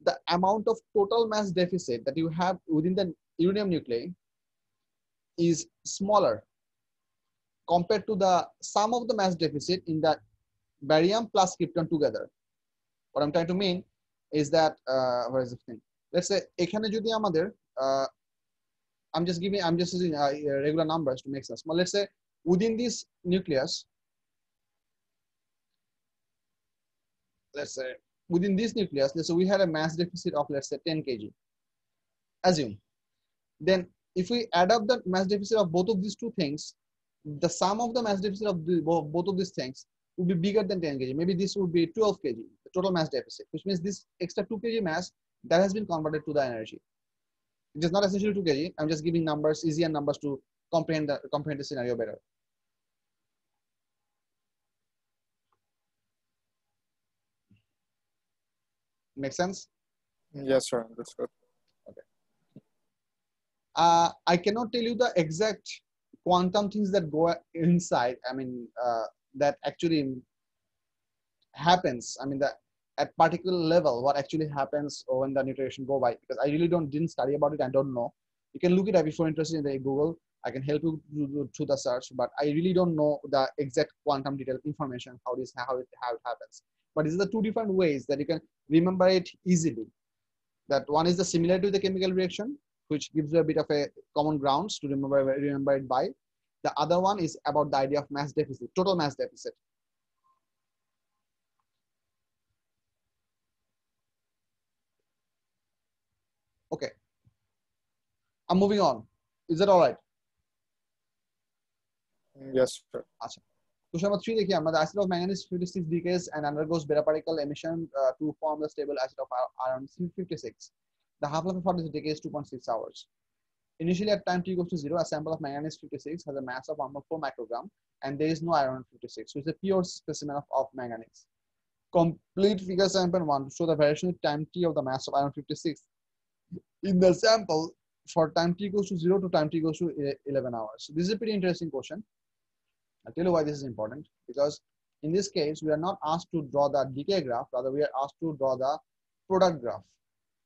the amount of total mass deficit that you have within the uranium nuclei is smaller compared to the sum of the mass deficit in the barium plus krypton together. What I'm trying to mean is that, where is the thing? Let's say, ekhane jodi amader, I'm just using regular numbers to make sense. But let's say within this nucleus, let's say we had a mass deficit of, let's say, 10 kg. Assume. Then if we add up the mass deficit of both of these two things, the sum of the mass deficit of both of these things would be bigger than 10 kg. Maybe this would be 12 kg, the total mass deficit, which means this extra 2 kg mass that has been converted to the energy. It is not essentially 2 kg. I'm just giving numbers, easier numbers to comprehend the scenario better. Make sense? Yes, sir. Understood. Okay. I cannot tell you the exact quantum things that go inside. I mean, that actually happens. I mean, at particular level, what actually happens when the nucleation go by, because I really didn't study about it. I don't know. You can look it up if you're interested in the Google. I can help you through the search, but I really don't know the exact quantum detail information, how it happens. But these are the two different ways that you can remember it easily. That one is the similarity to the chemical reaction, which gives you a bit of a common grounds to remember it by. The other one is about the idea of mass deficit, total mass deficit. Okay, I'm moving on. Is that all right? Yes, sir. Question number 3, the acid of manganese 56 decays and undergoes beta particle emission to form the stable acid of iron 56. The half-life for this decay is 2.6 hours. Initially, at time t equals to 0, a sample of manganese 56 has a mass of 1.4 microgram, and there is no iron 56. So it's a pure specimen of manganese. Complete figure 7.1 to show the variation with time t of the mass of iron 56 in the sample for time t equals to 0 to time t equals to 11 hours. So this is a pretty interesting question. I'll tell you why this is important, because in this case, we are not asked to draw the decay graph, rather we are asked to draw the product graph,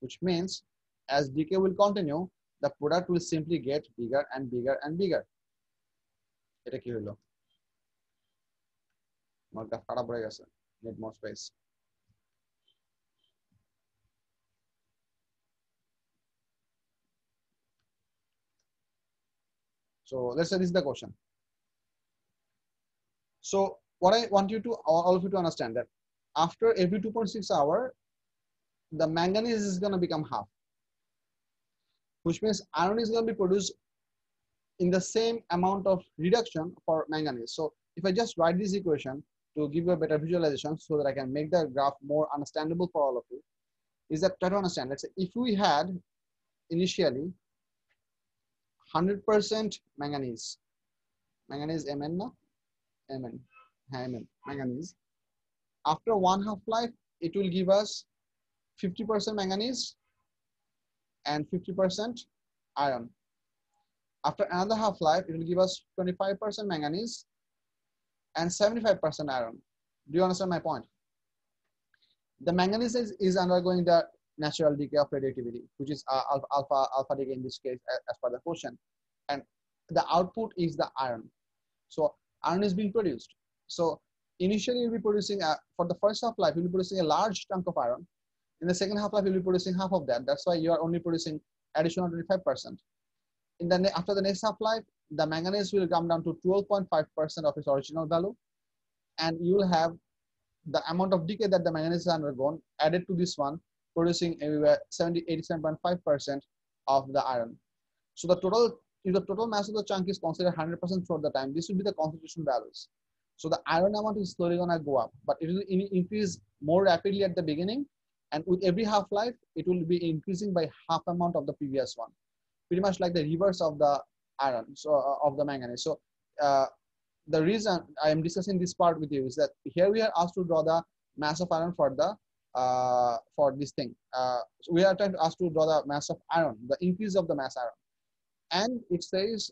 which means as decay will continue, the product will simply get bigger and bigger and bigger. Eta ki hoilo? Amar graph khara pore geche, need more space. So let's say this is the question. So what I want you to, all of you to understand, that after every 2.6 hours, the manganese is going to become half, which means iron is going to be produced in the same amount of reduction for manganese. So if I just write this equation to give you a better visualization so that I can make the graph more understandable for all of you, is that try to understand, let's say if we had initially 100% manganese Mn, no? Mn, manganese. After one half-life, it will give us 50% manganese and 50% iron. After another half-life, it will give us 25% manganese and 75% iron. Do you understand my point? The manganese is undergoing the natural decay of radioactivity, which is alpha decay in this case, as per the question. And the output is the iron. So iron is being produced. So initially, you'll be producing, for the first half-life, you'll be producing a large chunk of iron. In the second half-life, you'll be producing half of that. That's why you are only producing additional 25%. After the next half-life, the manganese will come down to 12.5% of its original value, and you will have the amount of decay that the manganese has undergone added to this one, producing 87.5% of the iron. So if the total mass of the chunk is considered 100% throughout the time, this will be the concentration values. So the iron amount is slowly gonna go up, but it will increase more rapidly at the beginning, and with every half-life, it will be increasing by half amount of the previous one. Pretty much like the reverse of the iron, so of the manganese. So the reason I am discussing this part with you is that here we are asked to draw the mass of iron for the for this thing. So we are trying to ask to draw the mass of iron, the increase of the mass iron. And it says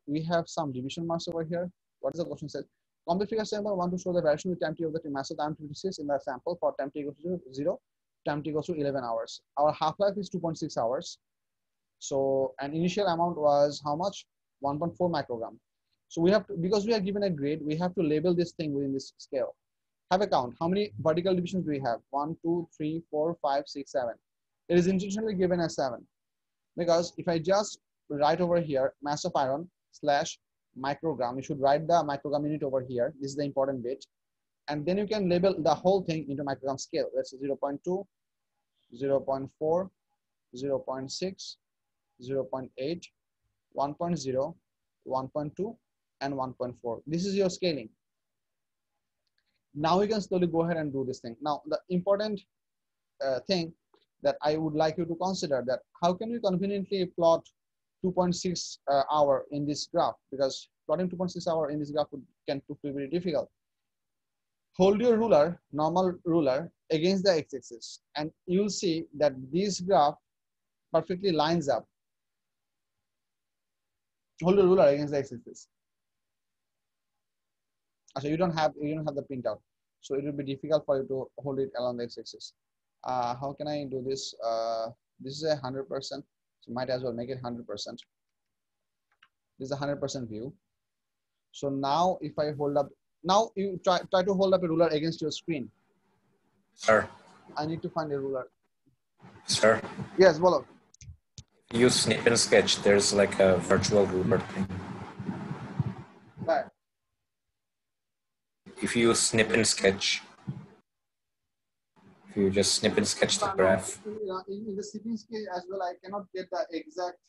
we have some division marks over here. What is the question said? Complete figure sample want to show the variation with time t of the mass of time t in the sample for time t equals to 0, time t equals to 11 hours. Our half-life is 2.6 hours. So an initial amount was how much? 1.4 microgram. So we have to, because we are given a grade, we have to label this thing within this scale. Have a count. How many vertical divisions do we have? 1, 2, 3, 4, 5, 6, 7. It is intentionally given as 7. Because if I just write over here, mass of iron slash microgram, you should write the microgram unit over here. This is the important bit. And then you can label the whole thing into microgram scale. Let's say 0.2, 0.4, 0.6, 0.8, 1.0, 1.2, and 1.4. This is your scaling. Now we can slowly go ahead and do this thing. Now, the important thing that I would like you to consider that how can we conveniently plot 2.6 hour in this graph, because plotting 2.6 hour in this graph can prove to be very difficult. Hold your ruler, normal ruler, against the x-axis, and you'll see that this graph perfectly lines up. Hold your ruler against the x-axis. So you don't have the printout, so it will be difficult for you to hold it along the x-axis. How can I do this? This is 100%, so might as well make it 100%. This is a 100% view. So now if I hold up, now you try to hold up a ruler against your screen. Sir. I need to find a ruler. Sir. Yes, Bolo. If you use snip and sketch, there's like a virtual ruler thing. Right. If you use snip and sketch, if you just snip and sketch the graph. In the snipping scale as well, I cannot get the exact.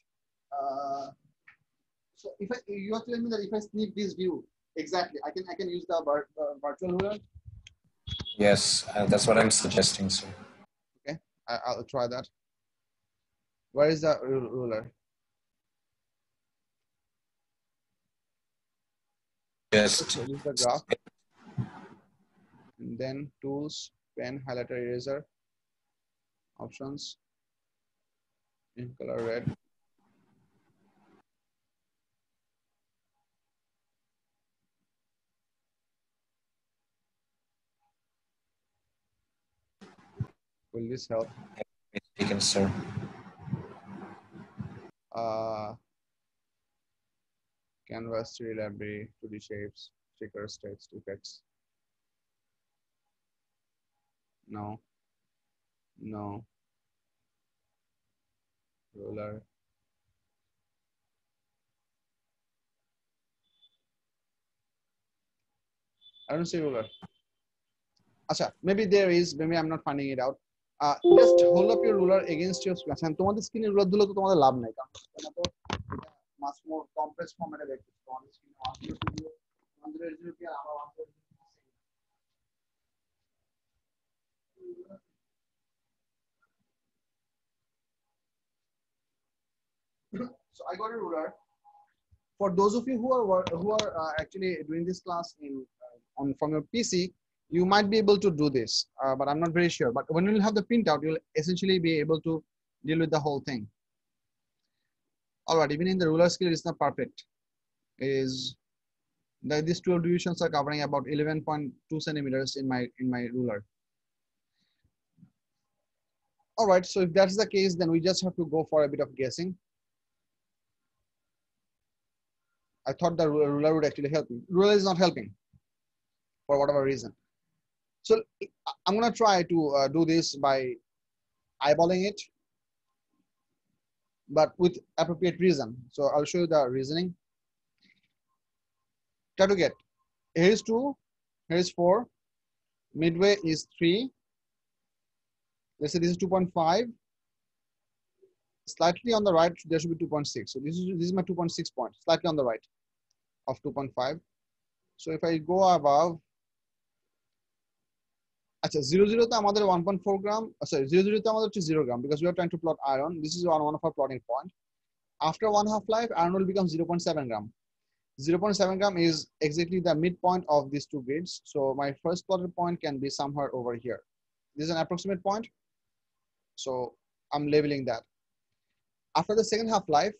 So if you are telling me that if I snip this view exactly, I can use the virtual ruler. Yes, that's what I'm suggesting, sir. Okay, I'll try that. Where is the ruler? Just use the graph. And then tools, pen, highlighter, eraser, options, in color red. Will this help? Taken, sir. Canvas, 3D library, 2D shapes, stickers, text, effects. No. No. Ruler. I don't see ruler. Acha, maybe there is, maybe I'm not finding it out. Just hold up your ruler against your screen. And তোমাদের স্ক্রিনে ruler দিলে তো তোমাদের লাভ নাই, কারণ তোমরা তো much more compressed format-এ দেখতেছো। তোমাদের স্ক্রিনে 100 কি আর আমরা 100 So I got a ruler. For those of you who are actually doing this class from your PC, you might be able to do this, but I'm not very sure. But when you'll have the printout, you'll essentially be able to deal with the whole thing. All right, even in the ruler scale, it's not perfect. These 12 divisions are covering about 11.2 centimeters in my ruler. All right, so if that's the case, then we just have to go for a bit of guessing. I thought the ruler would actually help me. Ruler is not helping for whatever reason. So I'm gonna try to do this by eyeballing it, but with appropriate reason. So I'll show you the reasoning. Try to get, here is 2, here is 4, midway is 3. Let's say this is 2.5. Slightly on the right, there should be 2.6. So this is my 2.6 point, slightly on the right of 2.5. So if I go above, আচ্ছা 00 তে আমাদের 1.4 gram, sorry 00 তে আমাদের 0 gram, because we are trying to plot iron. This is one of our plotting point. After 1 half-life, iron will become 0.7 gram. 0.7 gram is exactly the midpoint of these two grids. So my first plotted point can be somewhere over here. This is an approximate point. So I'm labeling that. After the second half-life,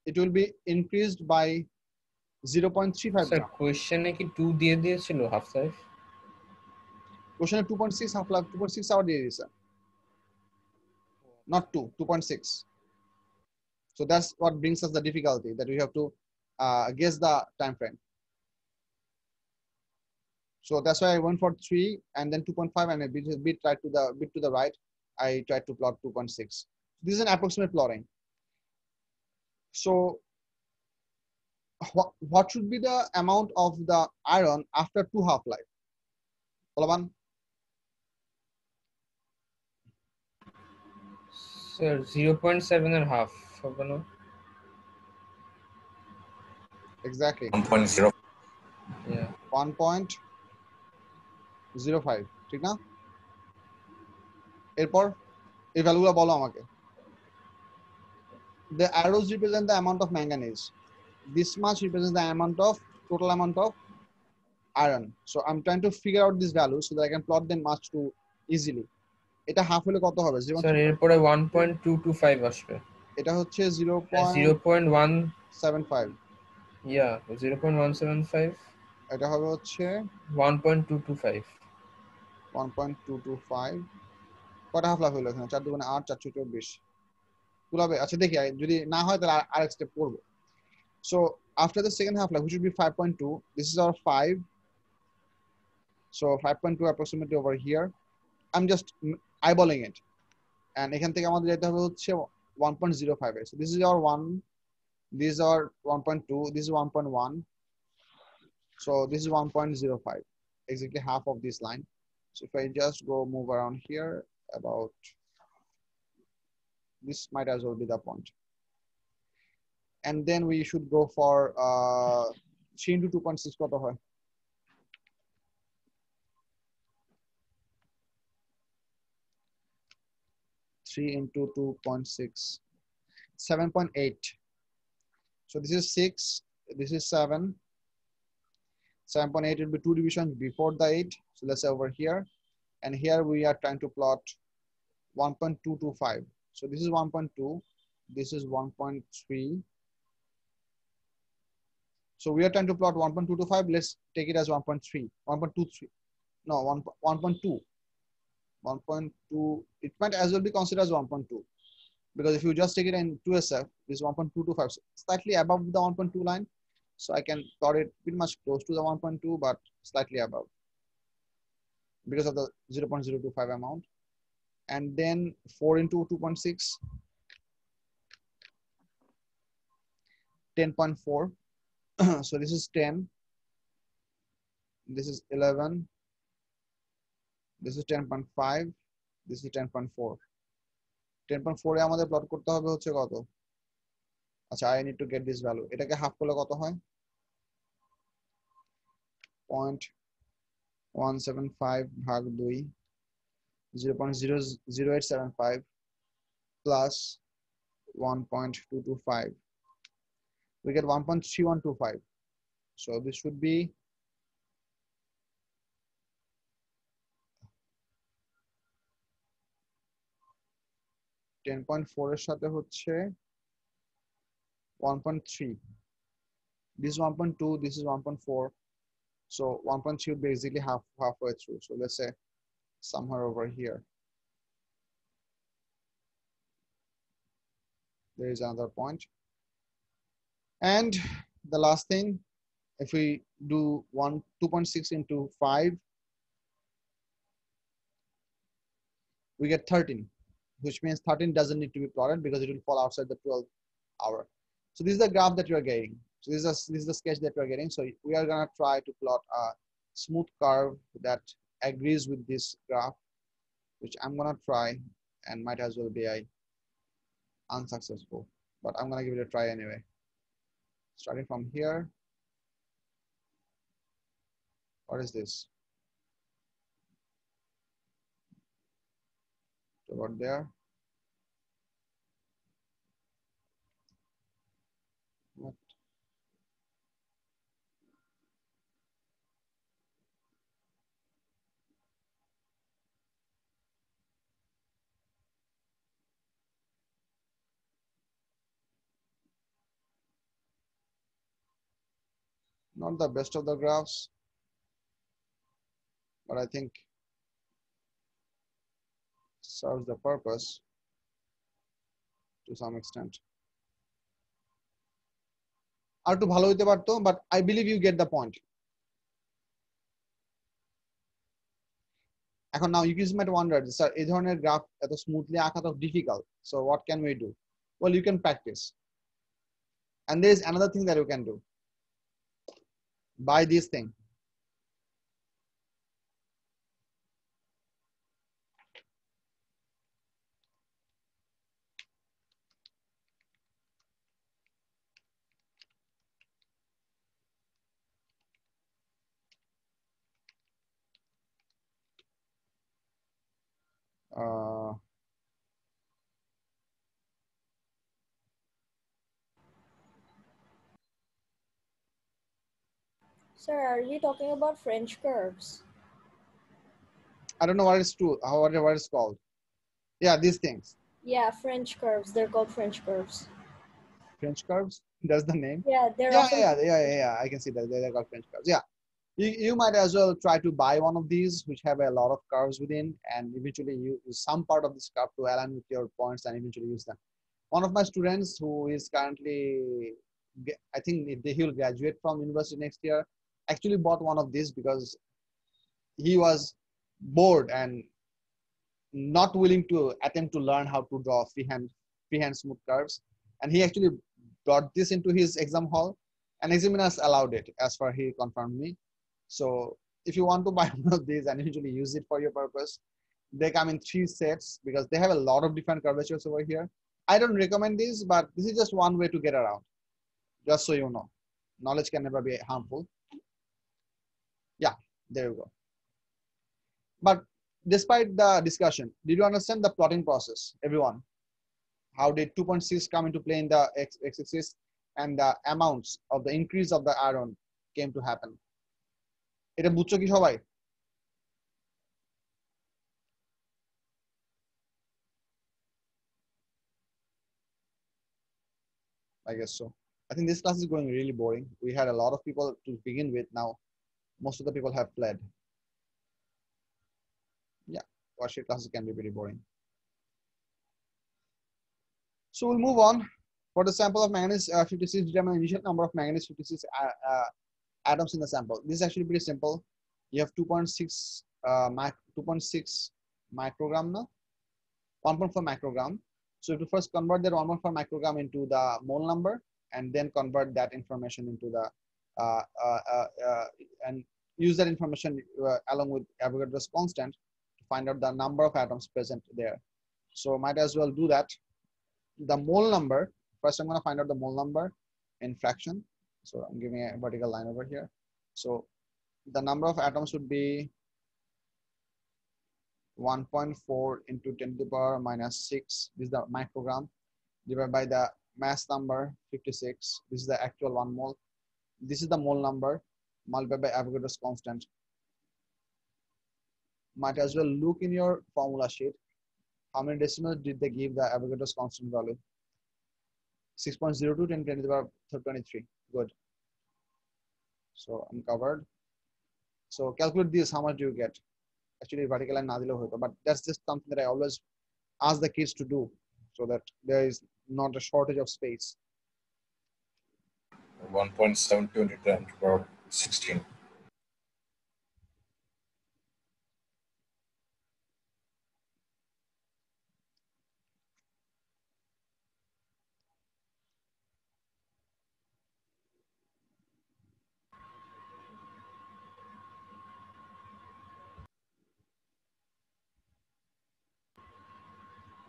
it will be increased by 0.35 sir gram. কোশ্চেনে কি 2 দিয়ে দিয়েছিল half life? Question 2.6 half life 2.6 hour দিয়ে দিয়েছে, not 2, 2.6. So that's what brings us the difficulty, that we have to guess the time frame. So that's why I went for 3 and then 2.5 and a bit to the right. I tried to plot 2.6. This is an approximate plotting. So what should be the amount of the iron after 2 half-life? Olaban? Sir 0.7 এর half হবে না? Exactly. 1.0. Yeah. 1.05 ঠিক না? এরপর এই ভ্যালুগুলো বলো আমাকে। The arrows represent the amount of manganese. This much represents the total amount of iron. So I'm trying to figure out this value so that I can plot them much too easily. এটা half হলে কত হবে? Sir এরপরে 1.225 আসবে। এটা হচ্ছে 0.175। ইয়া 0.175। এটা হবে হচ্ছে 1.225। 1.225। কটা হাফ লাফ হলো এখানে? 4 দুগুণে 8, 4 24। কুলাবে? আচ্ছা দেখি, যদি না হয় তাহলে আরেক স্টেপ করব। So after the second half life, which should be 5.2, this is our 5. So 5.2 approximately over here. I'm just eyeballing it. And এখান থেকে আমাদের যেতে হবে হচ্ছে 1.05 এ। So this is our 1, these are 1.2, this is 1.1. So this is 1.05, exactly half of this line. So if I just go move around here, about this might as well be the point. And then we should go for 3 into 2.6 কত হয়? 3 into 2.6, 7.8. So this is 6, this is 7. 7.8 will be 2 divisions before the 8. So let's say over here. And here we are trying to plot 1.225. So this is 1.2, this is 1.3. So we are trying to plot 1.225. Let's take it as 1.3, 1.23. No, 1.2. 1.2. It might as well be considered as 1.2. Because if you just take it in 2SF, this is 1.225, slightly above the 1.2 line. So I can plot it pretty much close to the 1.2, but slightly above because of the 0.025 amount. And then 4 into 2.6, 10.4. So this is 10, this is 11, this is 10.5, this is 10.4. 10.4 এ আমাদের plot করতে হবে হচ্ছে কত? আচ্ছা, I need to get this value. এটাকে half করলে কত হয়? 0.175 ভাগ 2, 0.00875 plus 1.225. We get 1.3125. So this should be 10.4 এর সাথে হচ্ছে 1.3. This is 1.2, this is 1.4. So 1.3 would be basically halfway through. So let's say somewhere over here. There is another point. And the last thing, if we do 2.6 into 5, we get 13, which means 13 doesn't need to be plotted because it will fall outside the 12 hour. So this is the graph that you are getting. So this is the sketch that we are getting. So we are going to try to plot a smooth curve that agrees with this graph, which I'm going to try and might as well be unsuccessful, but I'm going to give it a try anyway. Starting from here. What is this? About there. What? Not the best of the graphs, but I think serves the purpose to some extent. আর একটু ভালো হইতে পারতো, but I believe you get the point. এখন now you might wonder, sir, এই ধরনের graph এত smoothly আঁকা তো difficult. So what can we do? Well, you can practice. And there is another thing that you can do. Buy this thing. Sir, are you talking about French curves? I don't know what it's true, what it's called. Yeah, these things. Yeah, French curves. They're called French curves. French curves. That's the name. Yeah, they're Yeah, often yeah. I can see that they're called French curves. Yeah, you might as well try to buy one of these, which have a lot of curves within, and eventually use some part of this curve to align with your points, and eventually use them. One of my students who is currently, I think he will graduate from university next year, actually bought one of these because he was bored and not willing to attempt to learn how to draw freehand smooth curves, and he actually brought this into his exam hall, and examiners allowed it as far he confirmed me. So if you want to buy one of these and usually use it for your purpose, they come in 3 sets because they have a lot of different curvatures over here. I don't recommend this, but this is just one way to get around. Just so you know, knowledge can never be harmful. Yeah, there you go. But despite the discussion, did you understand the plotting process, everyone? How did 2.6 come into play in the x-axis, and the amounts of the increase of the iron came to happen? এটা বুঝছো কি সবাই? I guess so. I think this class is going really boring. We had a lot of people to begin with. Now most of the people have fled. Yeah, worksheet classes can be pretty boring. So we'll move on. For the sample of manganese 56, determine the initial number of manganese 56 atoms in the sample. This is actually pretty simple. You have 2.6 microgram now, 1.4 microgram. So if you first convert that 1.4 microgram into the mole number, and then convert that information into the and use that information along with Avogadro's constant to find out the number of atoms present there. So might as well do that. The mole number, first I'm going to find out the mole number in fraction. So I'm giving a vertical line over here. So the number of atoms would be 1.4 into 10 to the power minus 6. This is the microgram, divided by the mass number 56. This is the actual 1 mole. This is the mole number multiplied by Avogadro's constant. Might as well look in your formula sheet. How many decimals did they give the Avogadro's constant value? 6.02 10 to the power 23. Good. So I'm covered. So calculate this. How much do you get? Actually, vertical line na dileও hoto, but that's just something that I always ask the kids to do, so that there is not a shortage of space. 1.72 into 10 to the power 16.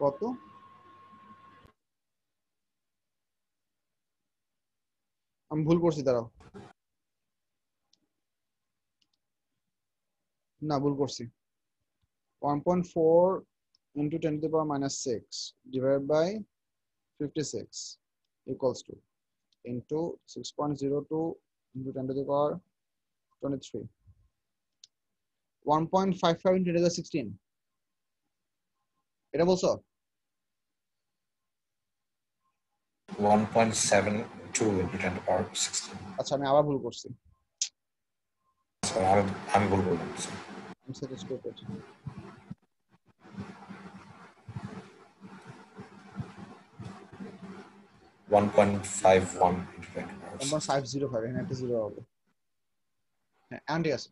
কত? আমি ভুল করছি, দাঁড়াও। না, ভুল করছি। 1.4 into 10 to the power minus 6 divided by 56 equals to into 6.02 into 10 to the power 23. 1.55 into 10 to the 16. এটা বলছো? 1.72 into 10 to the power 16. আচ্ছা, আমি আবার ভুল করছি। আমি বলবো না। Answer is stupid. One point five one into 10 to the power 1.505 এখানে একটা জিরো হবে। হ্যাঁ, and yes.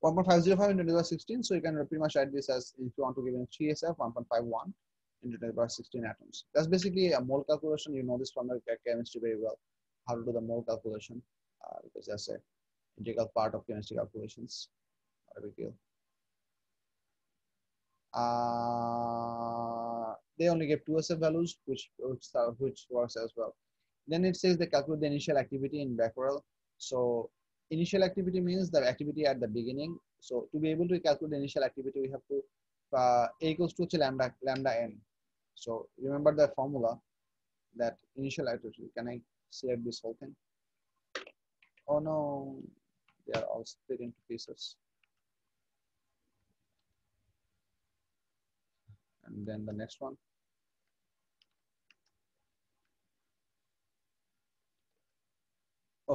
1.505 into 10 to the power 16. So you can pretty much write this as, if you want to give in 3SF, 1.51 into 10 to the power 16 atoms. That's basically a mole calculation. You know this from the chemistry very well, how to do the mole calculation, because that's a integral part of chemistry calculations. Not a big deal. They only give 2SF values, which works as well. Then it says they calculate the initial activity in Becquerel. So initial activity means the activity at the beginning. So to be able to calculate the initial activity, we have to A equals to lambda n. So remember the formula that initial activity. Can I select this whole thing? Oh no, they are all split into pieces. And then the next one.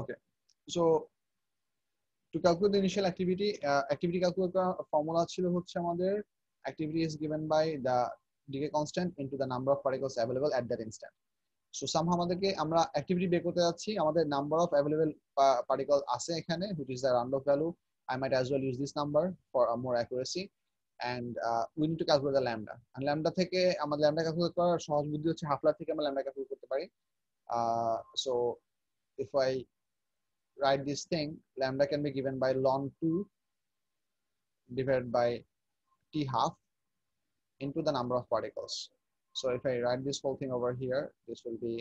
Okay, so to calculate the initial activity, activity calculator formula ছিল হচ্ছে আমাদের activity is given by the decay constant into the number of particles available at that instant. So somehow আমাদেরকে আমরা activity বের করতে যাচ্ছি, আমাদের number of available particles আছে এখানে, which is the round off value. I might as well use this number for a more accuracy, and we need to calculate the lambda. And lambda থেকে আমাদের lambda calculate করার সহজ বুদ্ধি হচ্ছে half life থেকে আমরা lambda calculate করতে পারি. So if I write this thing, lambda can be given by ln 2 divided by t half into the number of particles. So if I write this whole thing over here, this will be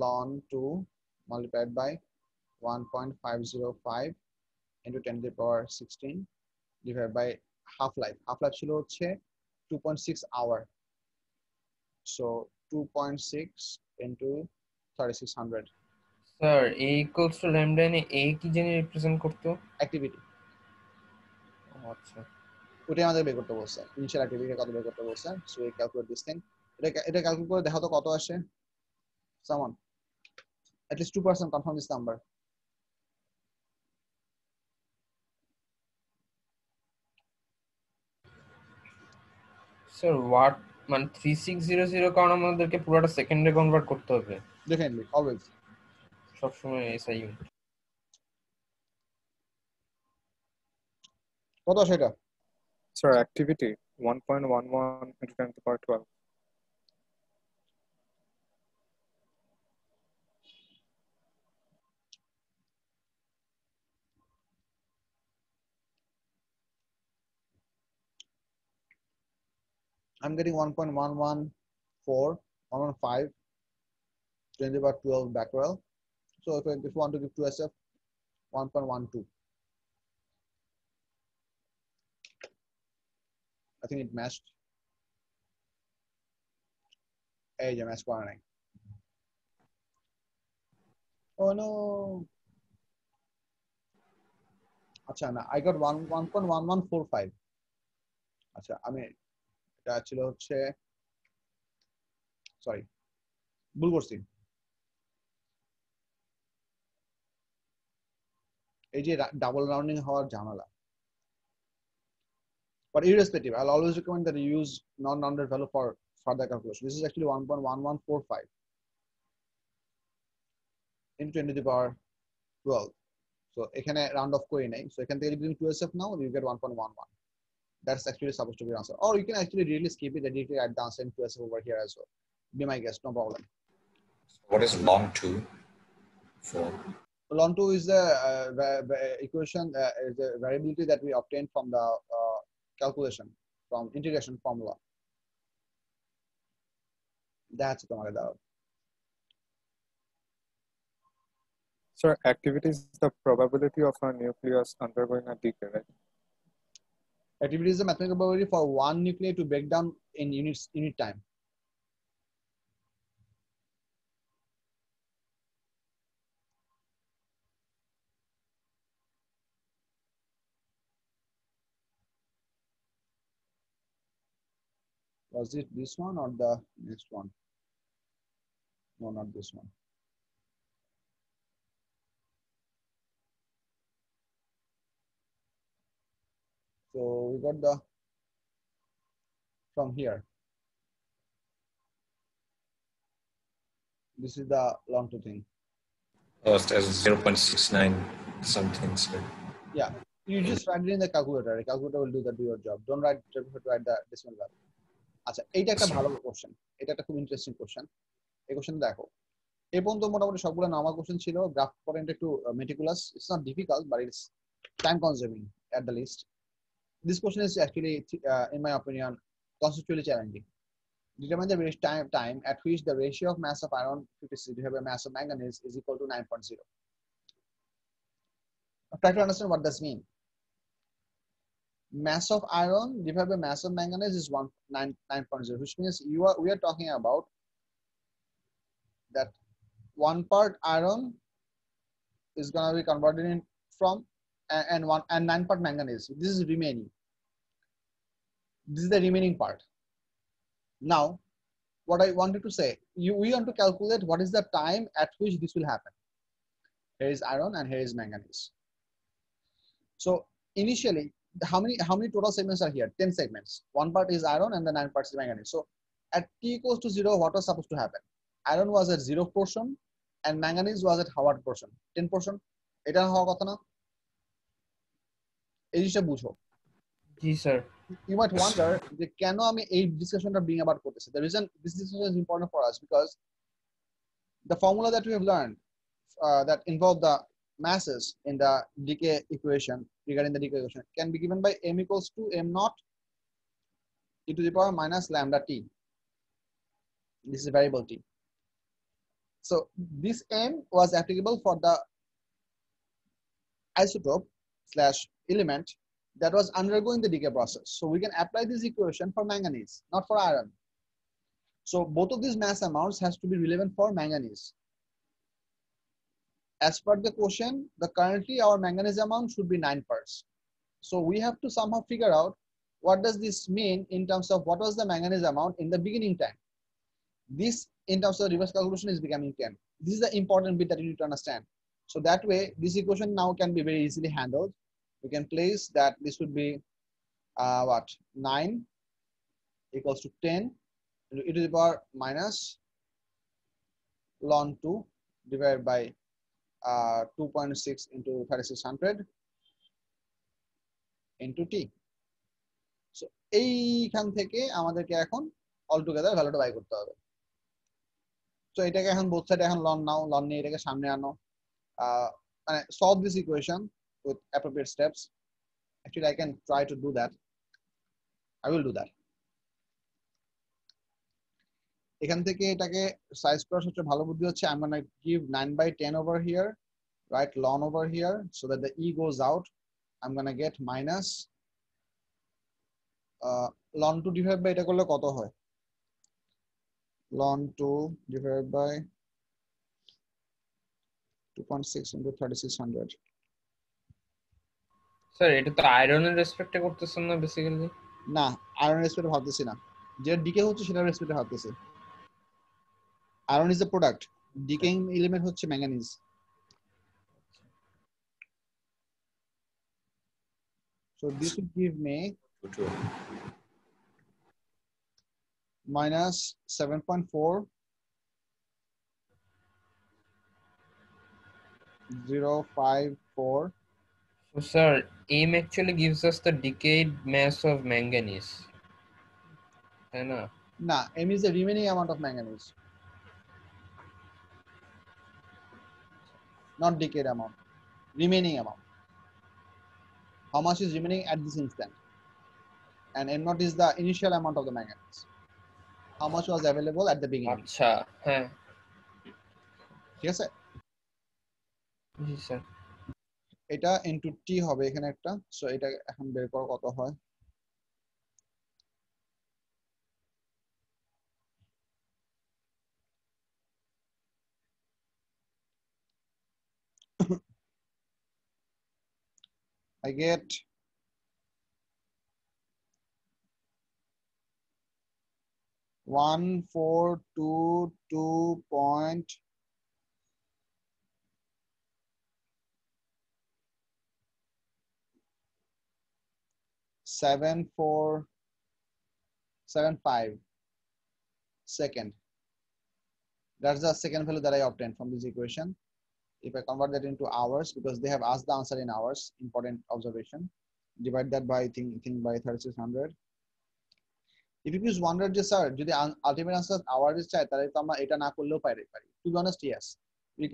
ln 2 multiplied by 1.505 into 10 to the power 16 divided by half life. Half life ছিল হচ্ছে 2.6 hour. So 2.6 into 3600. Sir a equals to lambda n a কি জানি represent করতো? Activity. আচ্ছা, ওটাই আমাদের বের করতে বলছে, ইনিশিয়াল অ্যাক্টিভিটি কত বের করতে বলছে। So we calculate this thing. এটা ক্যালকুলেট করে দেখো তো কত আসে। সামন at least 2% confirm this number. Sir watt মানে 3600 কারণ আমাদেরকে পুরোটা সেকেন্ডে কনভার্ট করতে হবে Definitely, always. সবসময় এসআই ইউনিট। কত আসে এটা? Sir, activity 1.11 into 10 to the power 12. I'm getting 1.114, 115, 10 to the power 12 Becquerel. So if you want to give 2SF, 1.12. I think it matched. এই যে ম্যাচ করে নাই। Oh no. আচ্ছা না, I got 1.1145. আচ্ছা আমি এটা ছিল হচ্ছে, সরি ভুল করছি। এই যে ডাবল রাউন্ডিং হওয়ার ঝামেলা। But irrespective, I'll always recommend that you use non-rounded value for further calculation. This is actually 1.1145 into 10 to the power 12. So এখানে round off করে নাই। So এখান থেকে যদি তুমি 2SF now, you get 1.11. That's actually supposed to be answer. Or you can actually really skip it and directly add the answer in 2SF over here as well. Be my guest, no problem. What is ln 2 for? Ln 2 is the equation, is the variability that we obtained from the calculation, from integration formula. That's তোমাকে দাও। Sir, activity is the probability of a nucleus undergoing a decay, right? Activity is the mathematical probability for one nuclei to break down in unit time. Was it this one or the next one? No, not this one. So we got the from here. This is the long to thing. Oh, it's 0.69 something. So Yeah, you just write it in the calculator. The calculator will do your job. Don't write the decimal value. আচ্ছা, এইটা একটা ভালো question. এটা একটা খুব interesting question. এই question দেখো, এই পর্যন্ত মোটামুটি সবগুলো নরমাল কোশ্চেন ছিল। গ্রাফ পয়েন্ট একটু meticulous. It's not difficult, but it's time consuming at the least. This question is actually, in my opinion, conceptually challenging. Determine the time at which the ratio of mass of iron 56 divided by mass of manganese is equal to 9.0. Try to understand what does mean. Mass of iron divided by mass of manganese is 9.0, which means we are talking about that 1 part iron is going to be converted in from and 9 part manganese. This is remaining. This is the remaining part. Now, what I wanted to say, we want to calculate what is the time at which this will happen. Here is iron and here is manganese. So initially, how many total segments are here? 10 segments. 1 part is iron and the 9 parts is manganese. So at t equals to 0, what was supposed to happen? Iron was at 0 portion and manganese was at what portion? 10 portion. এটা হওয়ার কথা না? এই জিনিসটা বুঝো। জি sir. You might wonder যে কেন আমি এই ডিসকাশনটা bring about করতেছি. The reason this discussion is important for us because the formula that we have learned that involve the masses in the decay equation regarding the decay equation can be given by m equals to m naught e to the power minus lambda t. This is a variable t. So this m was applicable for the isotope slash element that was undergoing the decay process. So we can apply this equation for manganese, not for iron. So both of these mass amounts has to be relevant for manganese. As per the question, currently our manganese amount should be 9 parts. So we have to somehow figure out what does this mean in terms of what was the manganese amount in the beginning time. This in terms of reverse calculation is becoming 10. This is the important bit that you need to understand. So that way, this equation now can be very easily handled. We can place that this would be 9 equals to 10 into e to the power minus ln 2 divided by 2.6 into 3600 into t. So এইখান থেকে আমাদেরকে এখন all together ভ্যালুটা by করতে হবে। So এটাকে এখন both সাইডে এখন লন নাও, লন নিয়ে এটাকে সামনে আনো, মানে solve this equation with appropriate steps. Actually, I can try to do that. I will do that. এখান থেকে এটাকে সাইজ করার সবচেয়ে ভালো বুদ্ধি হচ্ছে I'm going to give 9/10 over here, right, ln over here, so that the e goes out. I'm going to get minus ln 2 divided by এটা করলে কত হয়? ln 2 divided by 2.6 into 3600. Sir এটা তো আয়রনের রেসপেক্টে করতেছেন না বেসিক্যালি? না, আয়রন রেসপেক্টে ভাবতেছি না, যে ডিকে হচ্ছে সেটা রেসপেক্টে ভাবতেছি। Iron is the product, decaying element হচ্ছে manganese. So this would give me minus 7.4 054. So sir, m actually gives us the decayed mass of manganese. তাই না? Nah, m is the remaining amount of manganese, not decayed amount, remaining amount. How much is remaining at this instant? And m naught is the initial amount of the manganese. How much was available at the beginning? আচ্ছা, হ্যাঁ। ঠিক আছে? জি sir. এটা into t হবে এখানে একটা। So এটা এখন বের করো কত হয়। I get 1422.6 6 7475 second. That's the second value that I obtained from this equation. If I convert that into hours, because they have asked the answer in hours, important observation, divide that by thing by 3600. If you just wonder যে sir যদি ultimate answer hours চাই তাহলে তো আমরা এটা না করলেও পারি। To be honest, yes.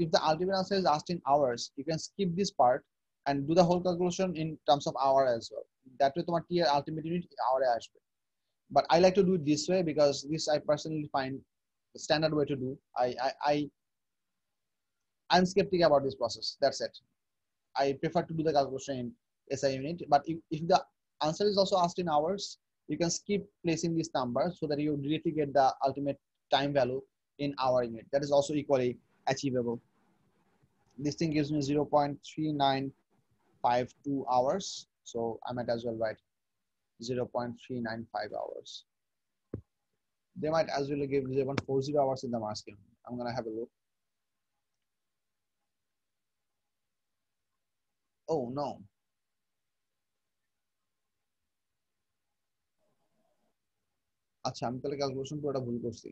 If the ultimate answer is asked in hours, you can skip this part and do the whole calculation in terms of hour as well. That way তোমার T এর ultimate unit hour এ আসবে। But I like to do it this way because this I personally find the standard way to do. I'm skeptical about this process. That's it. I prefer to do the calculation in SI unit. But if the answer is also asked in hours, you can skip placing this number so that you directly get the ultimate time value in hour unit. That is also equally achievable. This thing gives me 0.3952 hours. So I might as well write 0.395 hours. They might as well give 0.40 hours in the mass scheme. I'm gonna have a look. Oh no. আচ্ছা আমি তাহলে calculation পুরোটা ভুল করছি।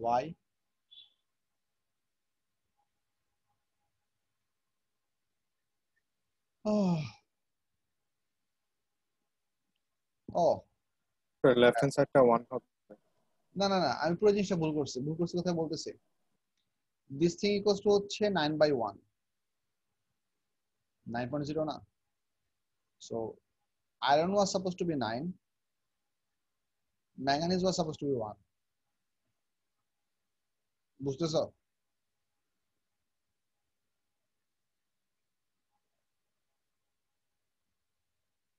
Why? Oh. Left hand সাইডটা 1 হবে। না আমি পুরো জিনিসটা ভুল করছি কথা বলতেছি। This thing equals to হচ্ছে 9/1, 9.0 না। So iron was supposed to be 9, manganese was supposed to be 1. বুঝতেছো?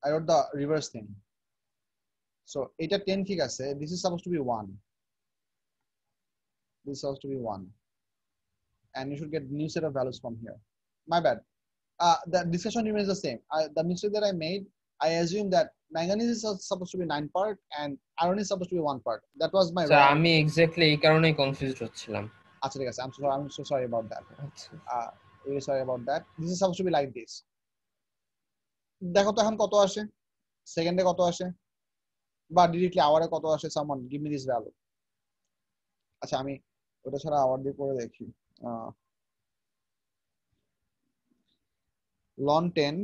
I wrote the reverse thing. So এটা 10 ঠিক আছে, this is supposed to be 1. This is supposed to be 1. And you should get new set of values from here. My bad. The discussion remains the same. The mistake that I made, I assume that manganese is supposed to be 9 part and iron is supposed to be 1 part. That was my sir আমি exactly এই কারণেই confused হচ্ছিলাম। আচ্ছা ঠিক আছে, I'm so sorry about that. Really sorry about that. This is supposed to be like this. দেখো তো এখন কত আসে, সেকেন্ডে কত আসে বা ডিরেক্টলি আওয়ারে কত আসে, someone give me this value. আচ্ছা আমি ওটা ছাড়া আওয়ার দিয়ে করে দেখি। ln 10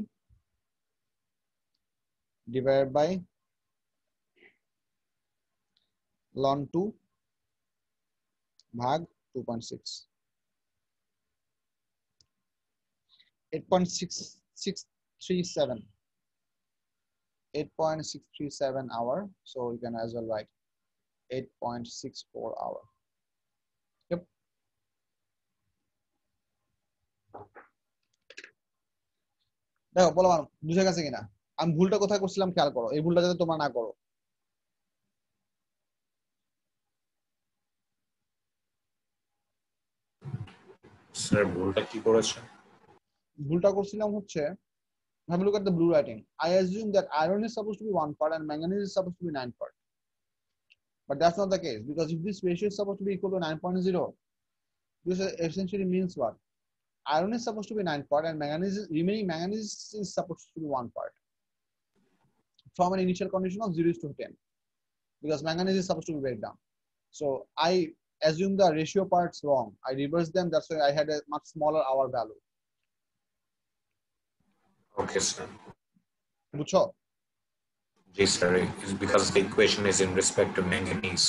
divided by ln 2 ভাগ 2.6, 8.637 hour. So you can as well write 8.64 hour. Yep. দেখো বলো বুঝে গেছে কিনা? আমি ভুলটা কোথায় করছিলাম খেয়াল করো, এই ভুলটা যাতে তোমরা না করো। স্যার ভুলটা কি করেছেন? ভুলটা করছিলাম হচ্ছে, have a look at the blue writing. I assume that iron is supposed to be 1 part and manganese is supposed to be 9 part. But that's not the case, because if this ratio is supposed to be equal to 9.0, this essentially means what? Iron is supposed to be 9 part and remaining manganese is supposed to be 1 part. From an initial condition of 0 to 10, because manganese is supposed to be break down. So I assume the ratio parts wrong. I reversed them. That's why I had a much smaller hour value. Okay, sir. বুঝছো? Yes, sir. It's because the equation is in respect to manganese.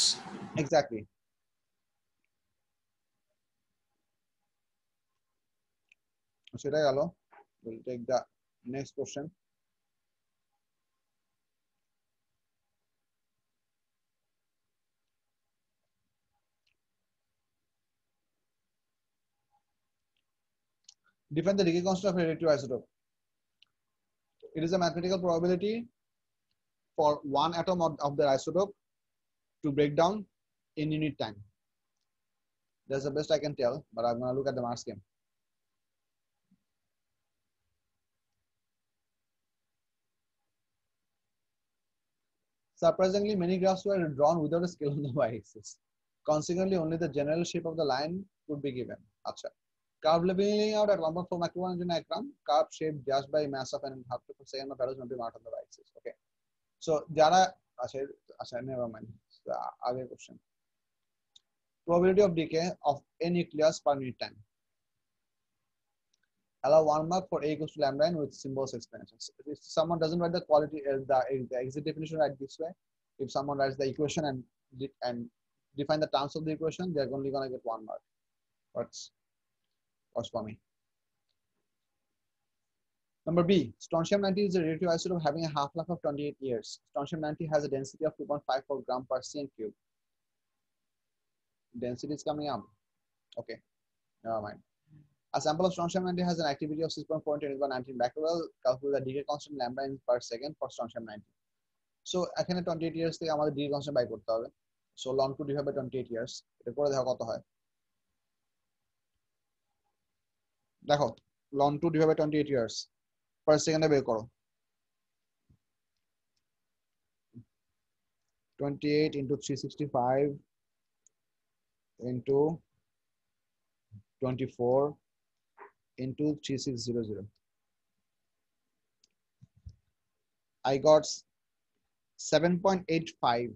Exactly. সেটাই গেল। We'll take the next question. Define the decay constant of a radioactive isotope. It is a mathematical probability for one atom of the isotope to break down in unit time. That's the best I can tell, but I'm going to look at the mass scheme. Surprisingly, many graphs were drawn without a scale on the y-axis. Consequently, only the general shape of the line could be given. Acha. Curve leveling out at 1.4 micron in diagram. Curve shaped just by mass of and half per second of values not be marked on the y-axis. Okay. So jara never mind. So, other question. Probability of decay of a nucleus per minute time. Allow 1 mark for a equals to lambda n with symbols explanations. If someone doesn't write the quality, the exit definition right this way, if someone writes the equation and define the terms of the equation, they're only gonna get 1 mark. What's for me? Number B, strontium 90 is a radioactive isotope having a half-life of 28 years. Strontium 90 has a density of 2.54 gram per cm cube. Density is coming up. Okay, never mind. A sample of strontium 90 has an activity of 6.4 × 10⁻19 becquerel. Calculate the decay constant lambda in per second for strontium 90. So এখানে 28 years থেকে আমাদের decay constant by করতে হবে. So ln 2 divided by 28 years. এটা করে দেখো কত হয়। দেখো ln 2 divided by 28 years per second বের করো। 28 into 365 into 24 into 3600. I got 7.85.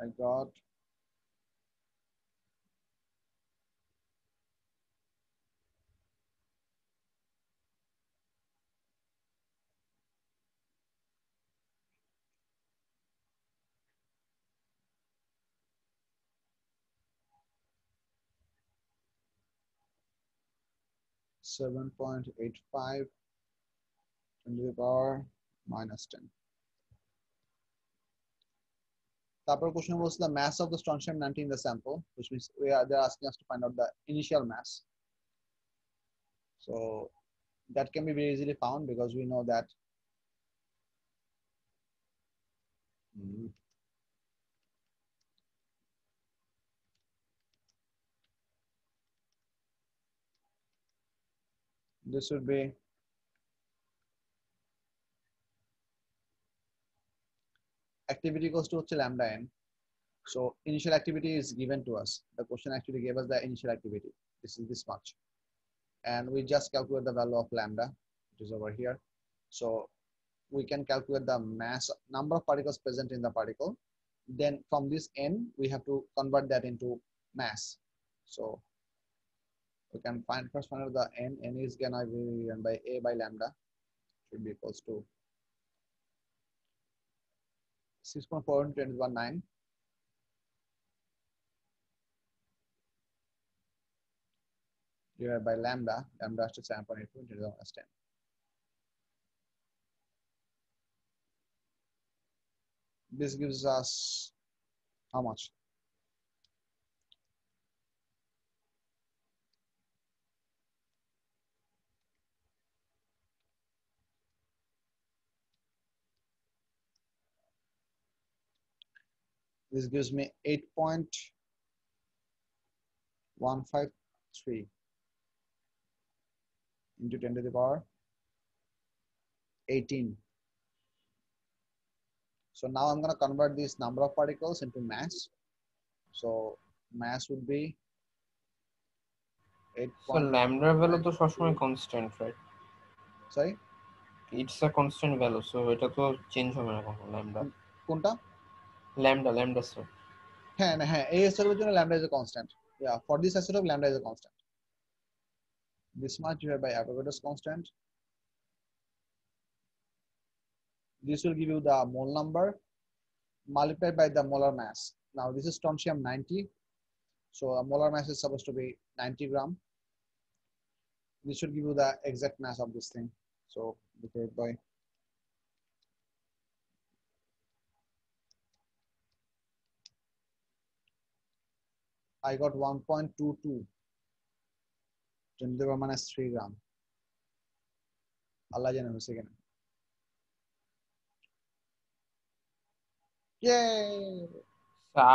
I got 7.85 to the power minus 10. Taper question was the mass of the strontium 90 in the sample, which means they're asking us to find out the initial mass. So that can be very easily found because we know that this would be activity equals to lambda n. So initial activity is given to us. The question actually gave us the initial activity. This is this much. And we just calculate the value of lambda, which is over here. So we can calculate the mass, number of particles present in the particle. Then from this n, we have to convert that into mass. So we can first find out the n. N is gonna be given by a by lambda, should be equals to 6.4 into 10 to the power 9. Divided by lambda is to 7.82 into the minus 10. This gives us how much? This gives me 8.153 into 10 to the power 18. So now I'm going to convert this number of particles into mass. So mass would be 8. So lambda value তো সবসময় constant, right? Sorry? It's a constant value, so এটা তো change হবে না কখনো lambda. কোনটা? Lambda sir. হ্যাঁ এই ইসোটোপের জন্য lambda is a constant. Yeah, for this isotope lambda is a constant. This much divided by Avogadro's constant. This will give you the mole number multiplied by the molar mass. Now this is strontium 90. So a molar mass is supposed to be 90 gram. This should give you the exact mass of this thing. So divided by I got 1.22 10 to the power minus 3 gram. Allah jane hoise kena. Yay!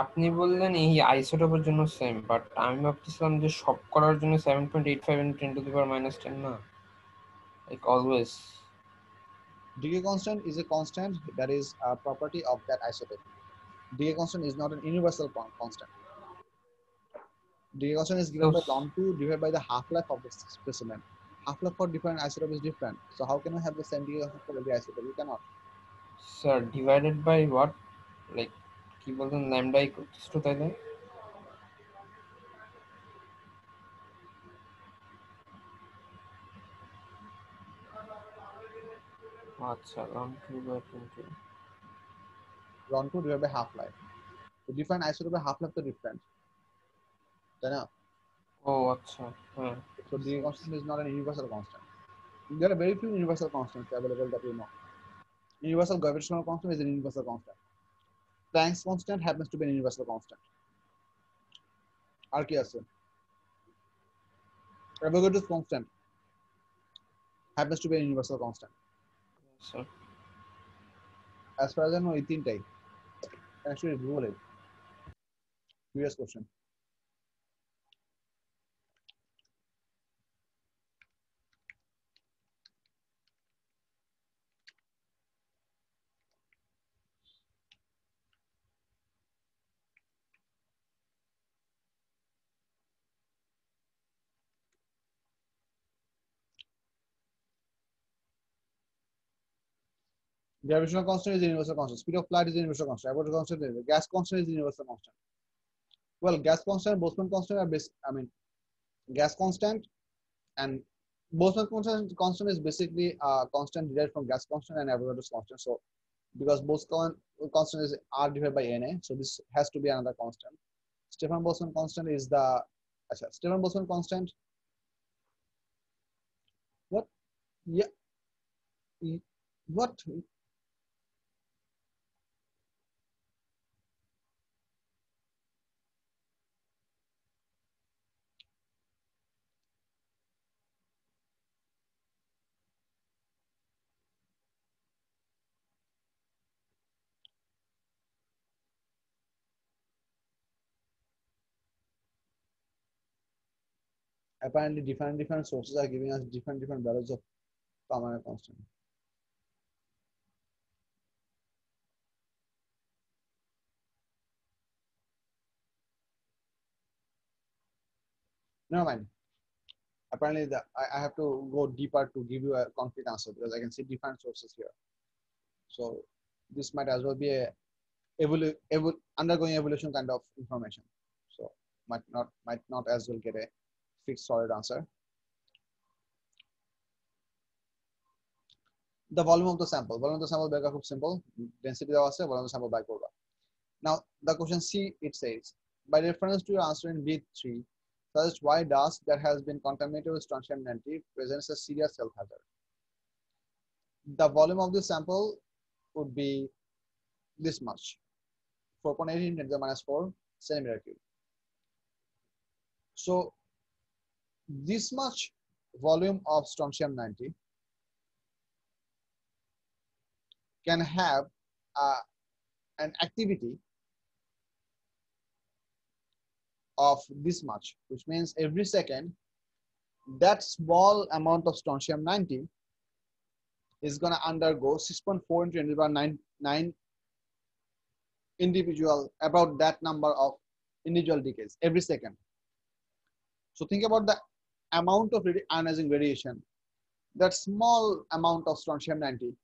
আপনি বললেন এই আইসোটোপের জন্য same, but আমি ভাবতেছিলাম যে সব করার জন্য 7.85 into 10 to the power minus 10 না, like always. Decay constant is a constant that is a property of that isotope. Decay constant is not an universal constant. Decay constant is given by ln2 divided by the half-life of the specimen. Half-life for different isotope is different. So how can we have the same decay constant for every isotope? You cannot. Sir, divided by what? Like কি বলতেন lambda equals to তাইলে? আচ্ছা, ln 2 by 20. ln2 divided by half-life. So different isotope half-life is different. Then, Oh, আচ্ছা, হ্যাঁ। so decay constant is not an universal constant. There are very few universal constants available that you know. Universal gravitational constant is an universal constant. Planck's constant happens to be an universal constant. আর কি আছে? Avogadro's constant happens to be a universal constant. Sir. As far as I know, এই তিনটাই. Actually, Google it. Previous question. Gravitational constant is a universal constant. Speed of light is a universal constant. Avogadro constant is a gas constant is a universal constant. Well, gas constant, Boltzmann constant are gas constant and Boltzmann constant is basically a constant derived from gas constant and Avogadro's constant. So, because Boltzmann constant is R divided by Na, so this has to be another constant. Stefan Boltzmann constant is the Stefan Boltzmann constant. What? Yeah. What? Apparently, different sources are giving us different values of permanent constant. Never mind. Apparently, I have to go deeper to give you a concrete answer because I can see different sources here. So this might as well be a undergoing evolution kind of information. So might not as well get a fixed solid answer. The volume of the sample. Volume of the sample is very simple. Density of the volume of the sample by Korba. Now the question C, it says, by reference to your answer in B3, suggest why dust that has been contaminated with strontium 90 presents a serious health hazard. The volume of the sample would be this much, 4.18 10 to the minus 4 centimeter cube. So this much volume of strontium 90 can have an activity of this much, which means every second that small amount of strontium 90 is going to undergo 6.4 into 10 to the power 9 individual, about that number of individual decays every second. So think about the amount of ionizing radiation that small amount of strontium 90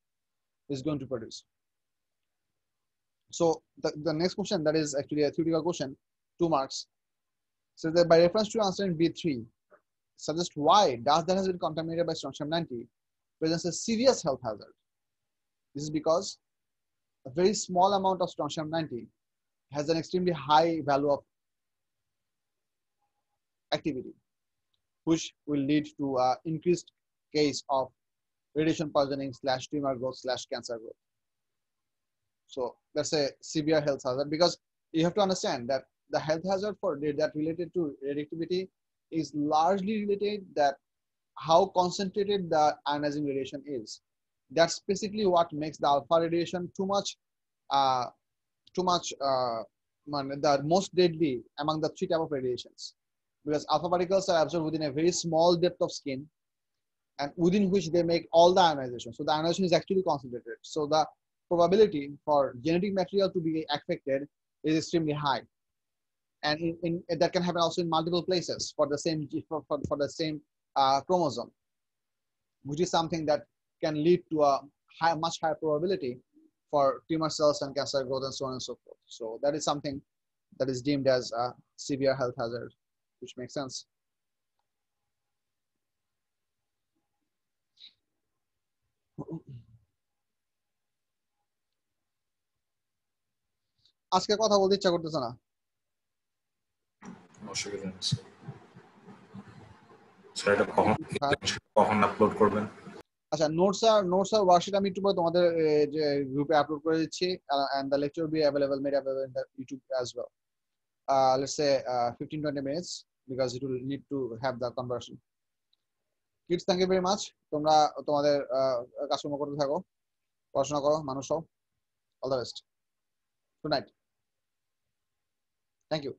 is going to produce. So the next question, that is actually a theoretical question, 2 marks. So that by reference to answer in B3, suggest why dust that has been contaminated by strontium 90 presents a serious health hazard. This is because a very small amount of strontium 90 has an extremely high value of activity, which will lead to increased case of radiation poisoning / tumor growth / cancer growth. So that's a severe health hazard, because you have to understand that the health hazard for that related to radioactivity is largely related that how concentrated the ionizing radiation is. That's basically what makes the alpha radiation too much the most deadly among the 3 types of radiations, because alpha particles are absorbed within a very small depth of skin, and within which they make all the ionization. So the ionization is actually concentrated. So the probability for genetic material to be affected is extremely high. And that can happen also in multiple places for the same chromosome, which is something that can lead to a much higher probability for tumor cells and cancer growth and so on and so forth. So that is something that is deemed as a severe health hazard, which makes sense. আজকে কথা বলতে ইচ্ছা করতেছে না। অসুবিধা নেই sir. এটা কখন আপলোড করবেন? আচ্ছা, নোটস আর ওয়ার্কশিট আমি একটু পরে তোমাদের যে গ্রুপে আপলোড করে দিচ্ছি, and the lecture will be made available in the YouTube as well. Let's say 15-20 minutes because it will need to have the conversion. Kids, thank you very much. তোমরা তোমাদের কাজকর্ম করতে থাকো, পড়াশোনা করো, মানুষ হও। All the best. Good night. Thank you.